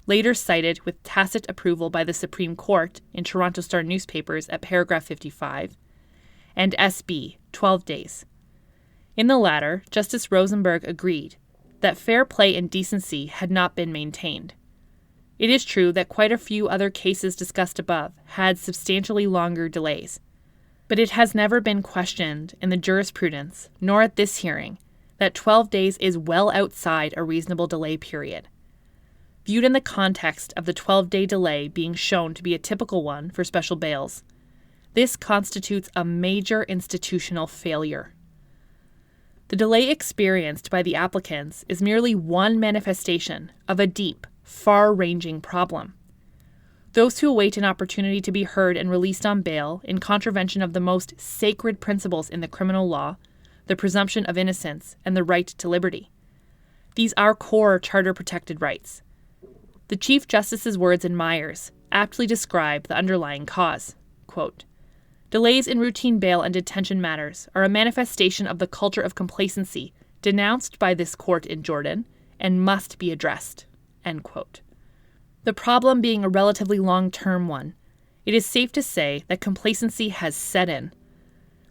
later cited with tacit approval by the Supreme Court in Toronto Star newspapers at paragraph 55, and SB, 12 days. In the latter, Justice Rosenberg agreed that fair play and decency had not been maintained. It is true that quite a few other cases discussed above had substantially longer delays, but it has never been questioned in the jurisprudence, nor at this hearing, that 12 days is well outside a reasonable delay period. Viewed in the context of the 12-day delay being shown to be a typical one for special bails, this constitutes a major institutional failure. The delay experienced by the applicants is merely one manifestation of a deep, far-ranging problem. Those who await an opportunity to be heard and released on bail in contravention of the most sacred principles in the criminal law, the presumption of innocence and the right to liberty. These are core charter-protected rights. The Chief Justice's words in Myers aptly describe the underlying cause. Quote, "Delays in routine bail and detention matters are a manifestation of the culture of complacency denounced by this court in Jordan and must be addressed." End quote. The problem being a relatively long-term one, it is safe to say that complacency has set in.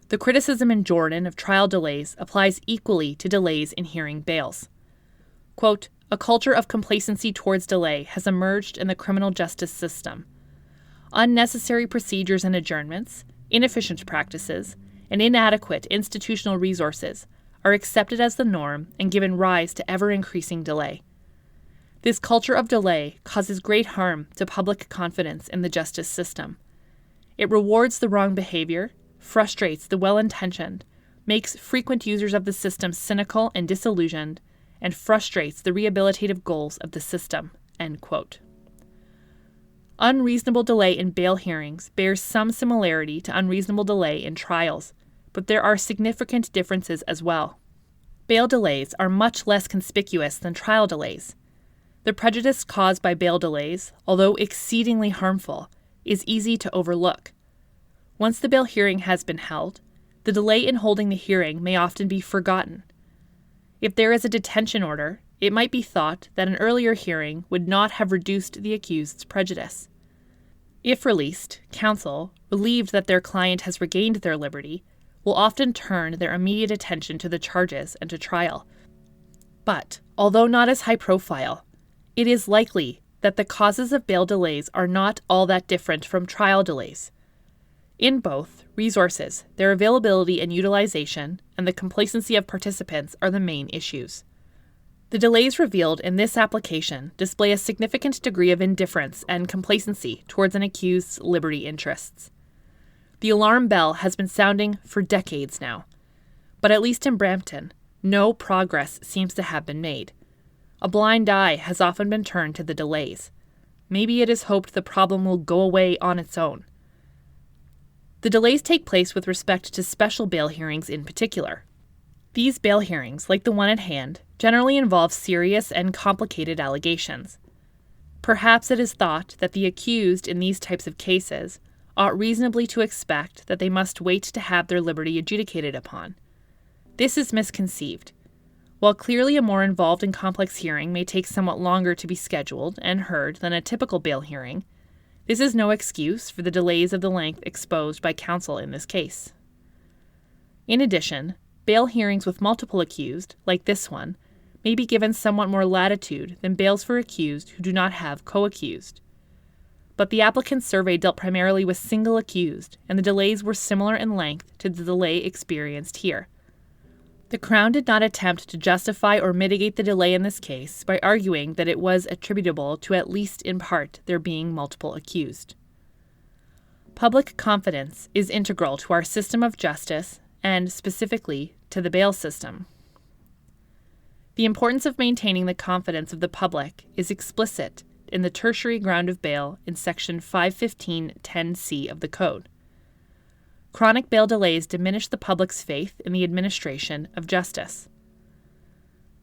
The criticism in Jordan of trial delays applies equally to delays in hearing bails. Quote, "A culture of complacency towards delay has emerged in the criminal justice system. Unnecessary procedures and adjournments, inefficient practices, and inadequate institutional resources are accepted as the norm and given rise to ever-increasing delay. This culture of delay causes great harm to public confidence in the justice system. It rewards the wrong behavior, frustrates the well-intentioned, makes frequent users of the system cynical and disillusioned, and frustrates the rehabilitative goals of the system." End quote. Unreasonable delay in bail hearings bears some similarity to unreasonable delay in trials, but there are significant differences as well. Bail delays are much less conspicuous than trial delays. The prejudice caused by bail delays, although exceedingly harmful, is easy to overlook. Once the bail hearing has been held, the delay in holding the hearing may often be forgotten. If there is a detention order, it might be thought that an earlier hearing would not have reduced the accused's prejudice. If released, counsel, relieved that their client has regained their liberty, will often turn their immediate attention to the charges and to trial. But, although not as high profile, it is likely that the causes of bail delays are not all that different from trial delays. In both, resources, their availability and utilization, and the complacency of participants are the main issues. The delays revealed in this application display a significant degree of indifference and complacency towards an accused's liberty interests. The alarm bell has been sounding for decades now. But at least in Brampton, no progress seems to have been made. A blind eye has often been turned to the delays. Maybe it is hoped the problem will go away on its own. The delays take place with respect to special bail hearings in particular. These bail hearings, like the one at hand, generally involve serious and complicated allegations. Perhaps it is thought that the accused in these types of cases ought reasonably to expect that they must wait to have their liberty adjudicated upon. This is misconceived. While clearly a more involved and complex hearing may take somewhat longer to be scheduled and heard than a typical bail hearing, this is no excuse for the delays of the length exposed by counsel in this case. In addition, bail hearings with multiple accused, like this one, may be given somewhat more latitude than bails for accused who do not have co-accused. But the applicant's survey dealt primarily with single accused, and the delays were similar in length to the delay experienced here. The Crown did not attempt to justify or mitigate the delay in this case by arguing that it was attributable to at least in part there being multiple accused. Public confidence is integral to our system of justice and, specifically, to the bail system. The importance of maintaining the confidence of the public is explicit in the tertiary ground of bail in Section 515(10)(c) of the Code. Chronic bail delays diminish the public's faith in the administration of justice.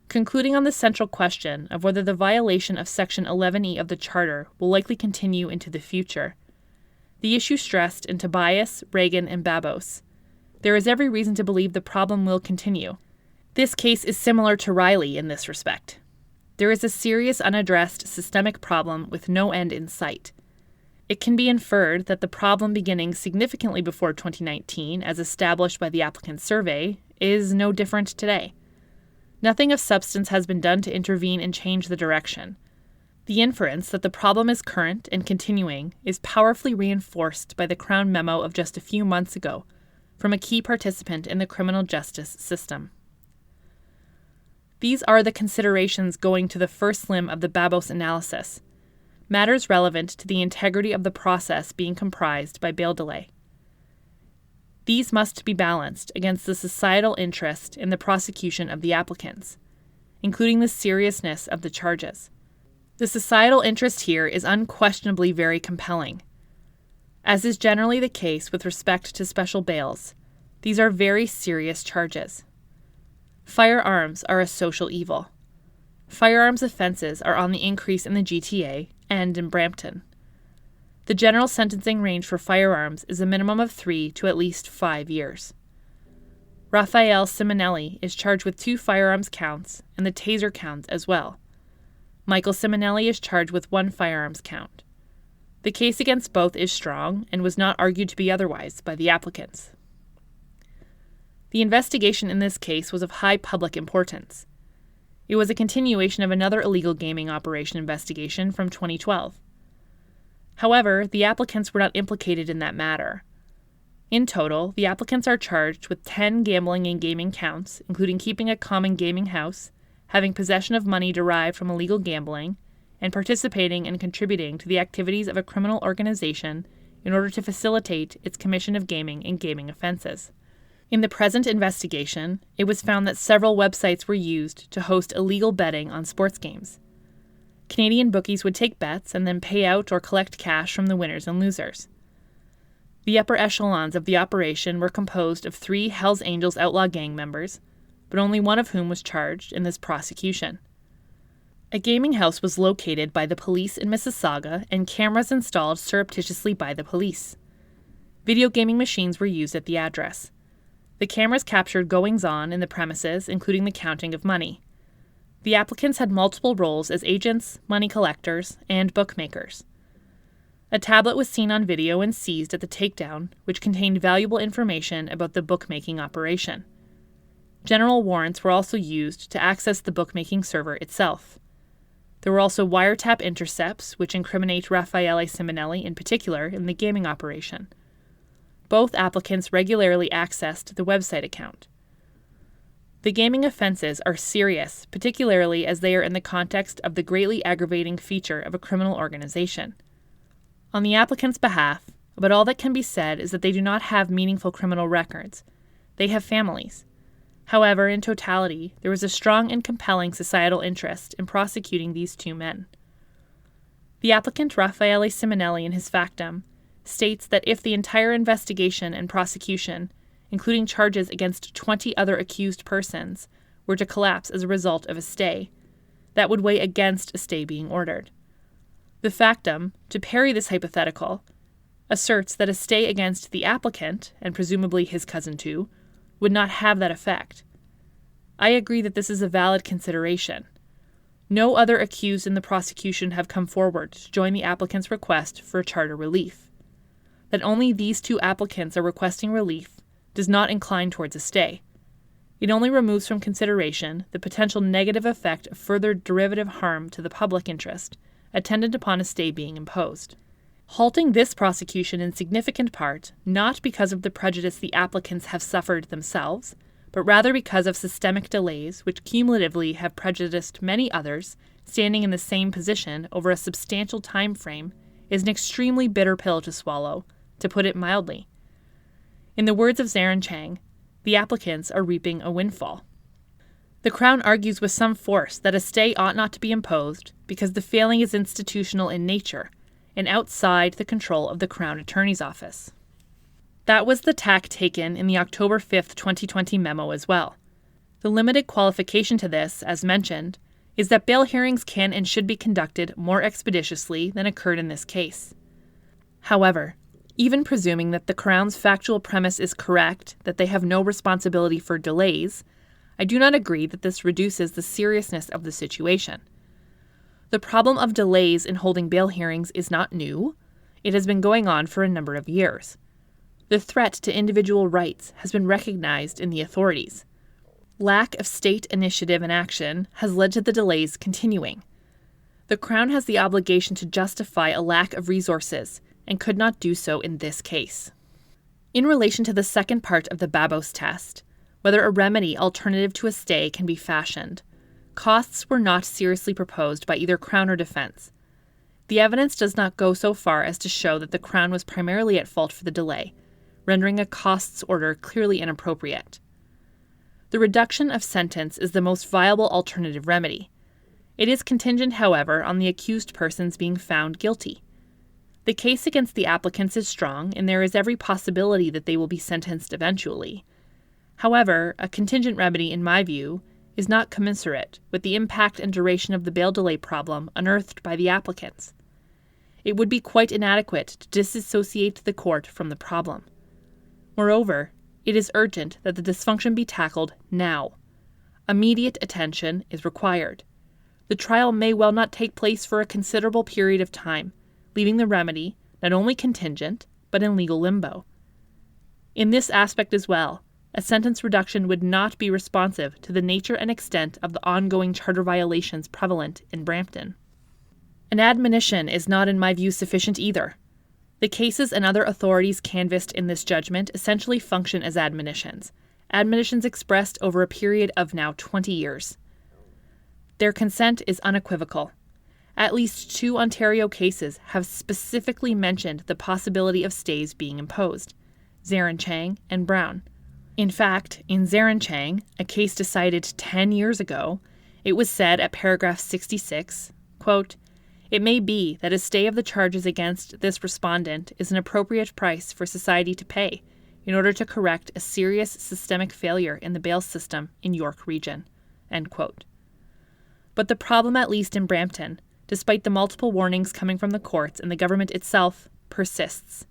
Concluding on the central question of whether the violation of Section 11E of the Charter will likely continue into the future, the issue stressed in Tobias, Reagan, and Babos, there is every reason to believe the problem will continue. This case is similar to Riley in this respect. There is a serious unaddressed systemic problem with no end in sight. It can be inferred that the problem beginning significantly before 2019, as established by the applicant's survey, is no different today. Nothing of substance has been done to intervene and change the direction. The inference that the problem is current and continuing is powerfully reinforced by the Crown memo of just a few months ago from a key participant in the criminal justice system. These are the considerations going to the first limb of the Babos analysis, matters relevant to the integrity of the process being comprised by bail delay. These must be balanced against the societal interest in the prosecution of the applicants, including the seriousness of the charges. The societal interest here is unquestionably very compelling. As is generally the case with respect to special bails, these are very serious charges. Firearms are a social evil. Firearms offenses are on the increase in the GTA and in Brampton. The general sentencing range for firearms is a minimum of 3 to at least 5 years. Raphael Simonelli is charged with 2 firearms counts and the taser count as well. Michael Simonelli is charged with 1 firearms count. The case against both is strong and was not argued to be otherwise by the applicants. The investigation in this case was of high public importance. It was a continuation of another illegal gaming operation investigation from 2012. However, the applicants were not implicated in that matter. In total, the applicants are charged with 10 gambling and gaming counts, including keeping a common gaming house, having possession of money derived from illegal gambling, and participating and contributing to the activities of a criminal organization in order to facilitate its commission of gaming and gaming offenses. In the present investigation, it was found that several websites were used to host illegal betting on sports games. Canadian bookies would take bets and then pay out or collect cash from the winners and losers. The upper echelons of the operation were composed of 3 Hells Angels outlaw gang members, but only one of whom was charged in this prosecution. A gaming house was located by the police in Mississauga and cameras installed surreptitiously by the police. Video gaming machines were used at the address. The cameras captured goings-on in the premises, including the counting of money. The applicants had multiple roles as agents, money collectors, and bookmakers. A tablet was seen on video and seized at the takedown, which contained valuable information about the bookmaking operation. General warrants were also used to access the bookmaking server itself. There were also wiretap intercepts, which incriminate Raffaele Simonelli in particular in the gaming operation. Both applicants regularly accessed the website account. The gaming offenses are serious, particularly as they are in the context of the greatly aggravating feature of a criminal organization. On the applicant's behalf, but all that can be said is that they do not have meaningful criminal records. They have families. However, in totality, there was a strong and compelling societal interest in prosecuting these two men. The applicant Raffaele Simonelli in his factum states that if the entire investigation and prosecution, including charges against 20 other accused persons, were to collapse as a result of a stay, that would weigh against a stay being ordered. The factum, to parry this hypothetical, asserts that a stay against the applicant, and presumably his cousin too, would not have that effect. I agree that this is a valid consideration. No other accused in the prosecution have come forward to join the applicant's request for charter relief. That only these two applicants are requesting relief does not incline towards a stay. It only removes from consideration the potential negative effect of further derivative harm to the public interest attendant upon a stay being imposed. Halting this prosecution in significant part, not because of the prejudice the applicants have suffered themselves, but rather because of systemic delays which cumulatively have prejudiced many others standing in the same position over a substantial time frame, is an extremely bitter pill to swallow, to put it mildly. In the words of Zarin Chang, the applicants are reaping a windfall. The Crown argues with some force that a stay ought not to be imposed because the failing is institutional in nature and outside the control of the Crown Attorney's Office. That was the tack taken in the October 5, 2020 memo as well. The limited qualification to this, as mentioned, is that bail hearings can and should be conducted more expeditiously than occurred in this case. However, even presuming that the Crown's factual premise is correct, that they have no responsibility for delays, I do not agree that this reduces the seriousness of the situation. The problem of delays in holding bail hearings is not new. It has been going on for a number of years. The threat to individual rights has been recognized in the authorities. Lack of state initiative and action has led to the delays continuing. The Crown has the obligation to justify a lack of resources and could not do so in this case. In relation to the second part of the Babos test, whether a remedy alternative to a stay can be fashioned, costs were not seriously proposed by either Crown or defense. The evidence does not go so far as to show that the Crown was primarily at fault for the delay, rendering a costs order clearly inappropriate. The reduction of sentence is the most viable alternative remedy. It is contingent, however, on the accused persons being found guilty. The case against the applicants is strong, and there is every possibility that they will be sentenced eventually. However, a contingent remedy, in my view, is not commensurate with the impact and duration of the bail delay problem unearthed by the applicants. It would be quite inadequate to disassociate the court from the problem. Moreover, it is urgent that the dysfunction be tackled now. Immediate attention is required. The trial may well not take place for a considerable period of time, leaving the remedy not only contingent, but in legal limbo. In this aspect as well, a sentence reduction would not be responsive to the nature and extent of the ongoing charter violations prevalent in Brampton. An admonition is not, in my view, sufficient either. The cases and other authorities canvassed in this judgment essentially function as admonitions expressed over a period of now 20 years. Their consent is unequivocal. At least 2 Ontario cases have specifically mentioned the possibility of stays being imposed, Zarin Chang and Brown. In fact, in Zarin Chang, a case decided 10 years ago, it was said at paragraph 66, quote, "It may be that a stay of the charges against this respondent is an appropriate price for society to pay in order to correct a serious systemic failure in the bail system in York Region." End quote. But the problem, at least in Brampton, despite the multiple warnings coming from the courts and the government itself, persists.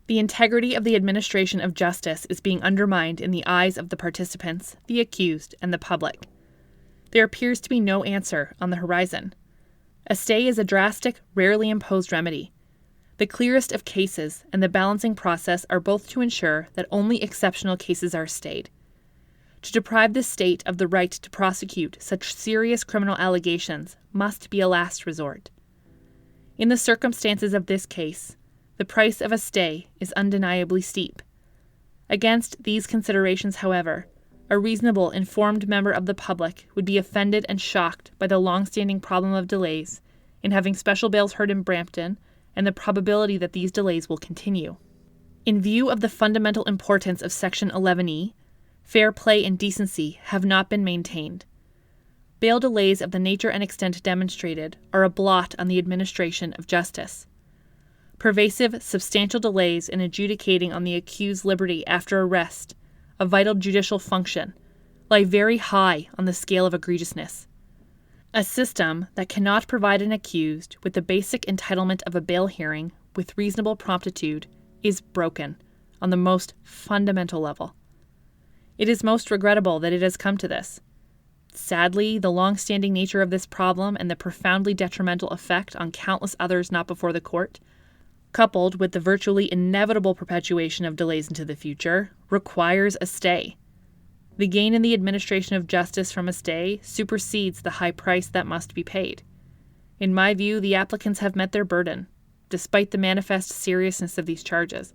The integrity of the administration of justice is being undermined in the eyes of the participants, the accused, and the public. There appears to be no answer on the horizon. A stay is a drastic, rarely imposed remedy. The clearest of cases and the balancing process are both to ensure that only exceptional cases are stayed. To deprive the state of the right to prosecute such serious criminal allegations must be a last resort. In the circumstances of this case, the price of a stay is undeniably steep. Against these considerations, however, a reasonable, informed member of the public would be offended and shocked by the long-standing problem of delays in having special bails heard in Brampton and the probability that these delays will continue. In view of the fundamental importance of Section 11E, fair play and decency have not been maintained. Bail delays of the nature and extent demonstrated are a blot on the administration of justice. Pervasive, substantial delays in adjudicating on the accused's liberty after arrest, a vital judicial function, lie very high on the scale of egregiousness. A system that cannot provide an accused with the basic entitlement of a bail hearing with reasonable promptitude is broken on the most fundamental level. It is most regrettable that it has come to this. Sadly, the long-standing nature of this problem and the profoundly detrimental effect on countless others not before the court, coupled with the virtually inevitable perpetuation of delays into the future, requires a stay. The gain in the administration of justice from a stay supersedes the high price that must be paid. In my view, the applicants have met their burden, despite the manifest seriousness of these charges.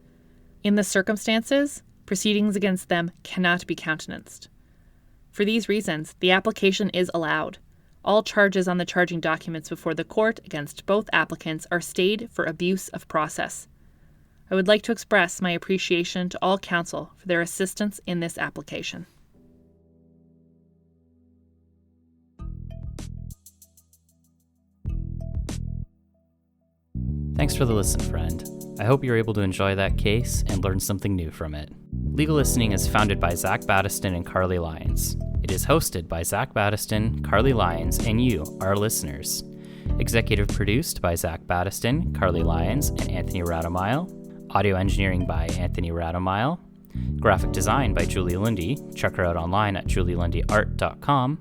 In the circumstances, proceedings against them cannot be countenanced. For these reasons, the application is allowed. All charges on the charging documents before the court against both applicants are stayed for abuse of process. I would like to express my appreciation to all counsel for their assistance in this application. Thanks for the listen, friend. I hope you're able to enjoy that case and learn something new from it. Legal Listening is founded by Zach Battiston and Carly Lyons. It is hosted by Zach Battiston, Carly Lyons, and you, our listeners. Executive produced by Zach Battiston, Carly Lyons, and Anthony Radomile. Audio engineering by Anthony Radomile. Graphic design by Julie Lundy. Check her out online at julielundyart.com.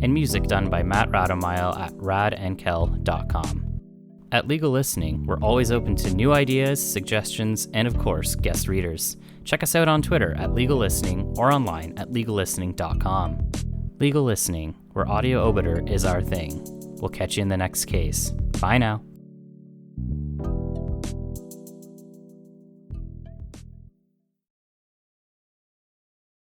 And music done by Matt Radomile at radandkel.com. At Legal Listening, we're always open to new ideas, suggestions, and of course, guest readers. Check us out on Twitter at Legal Listening or online at legallistening.com. Legal Listening, where audio obiter is our thing. We'll catch you in the next case. Bye now.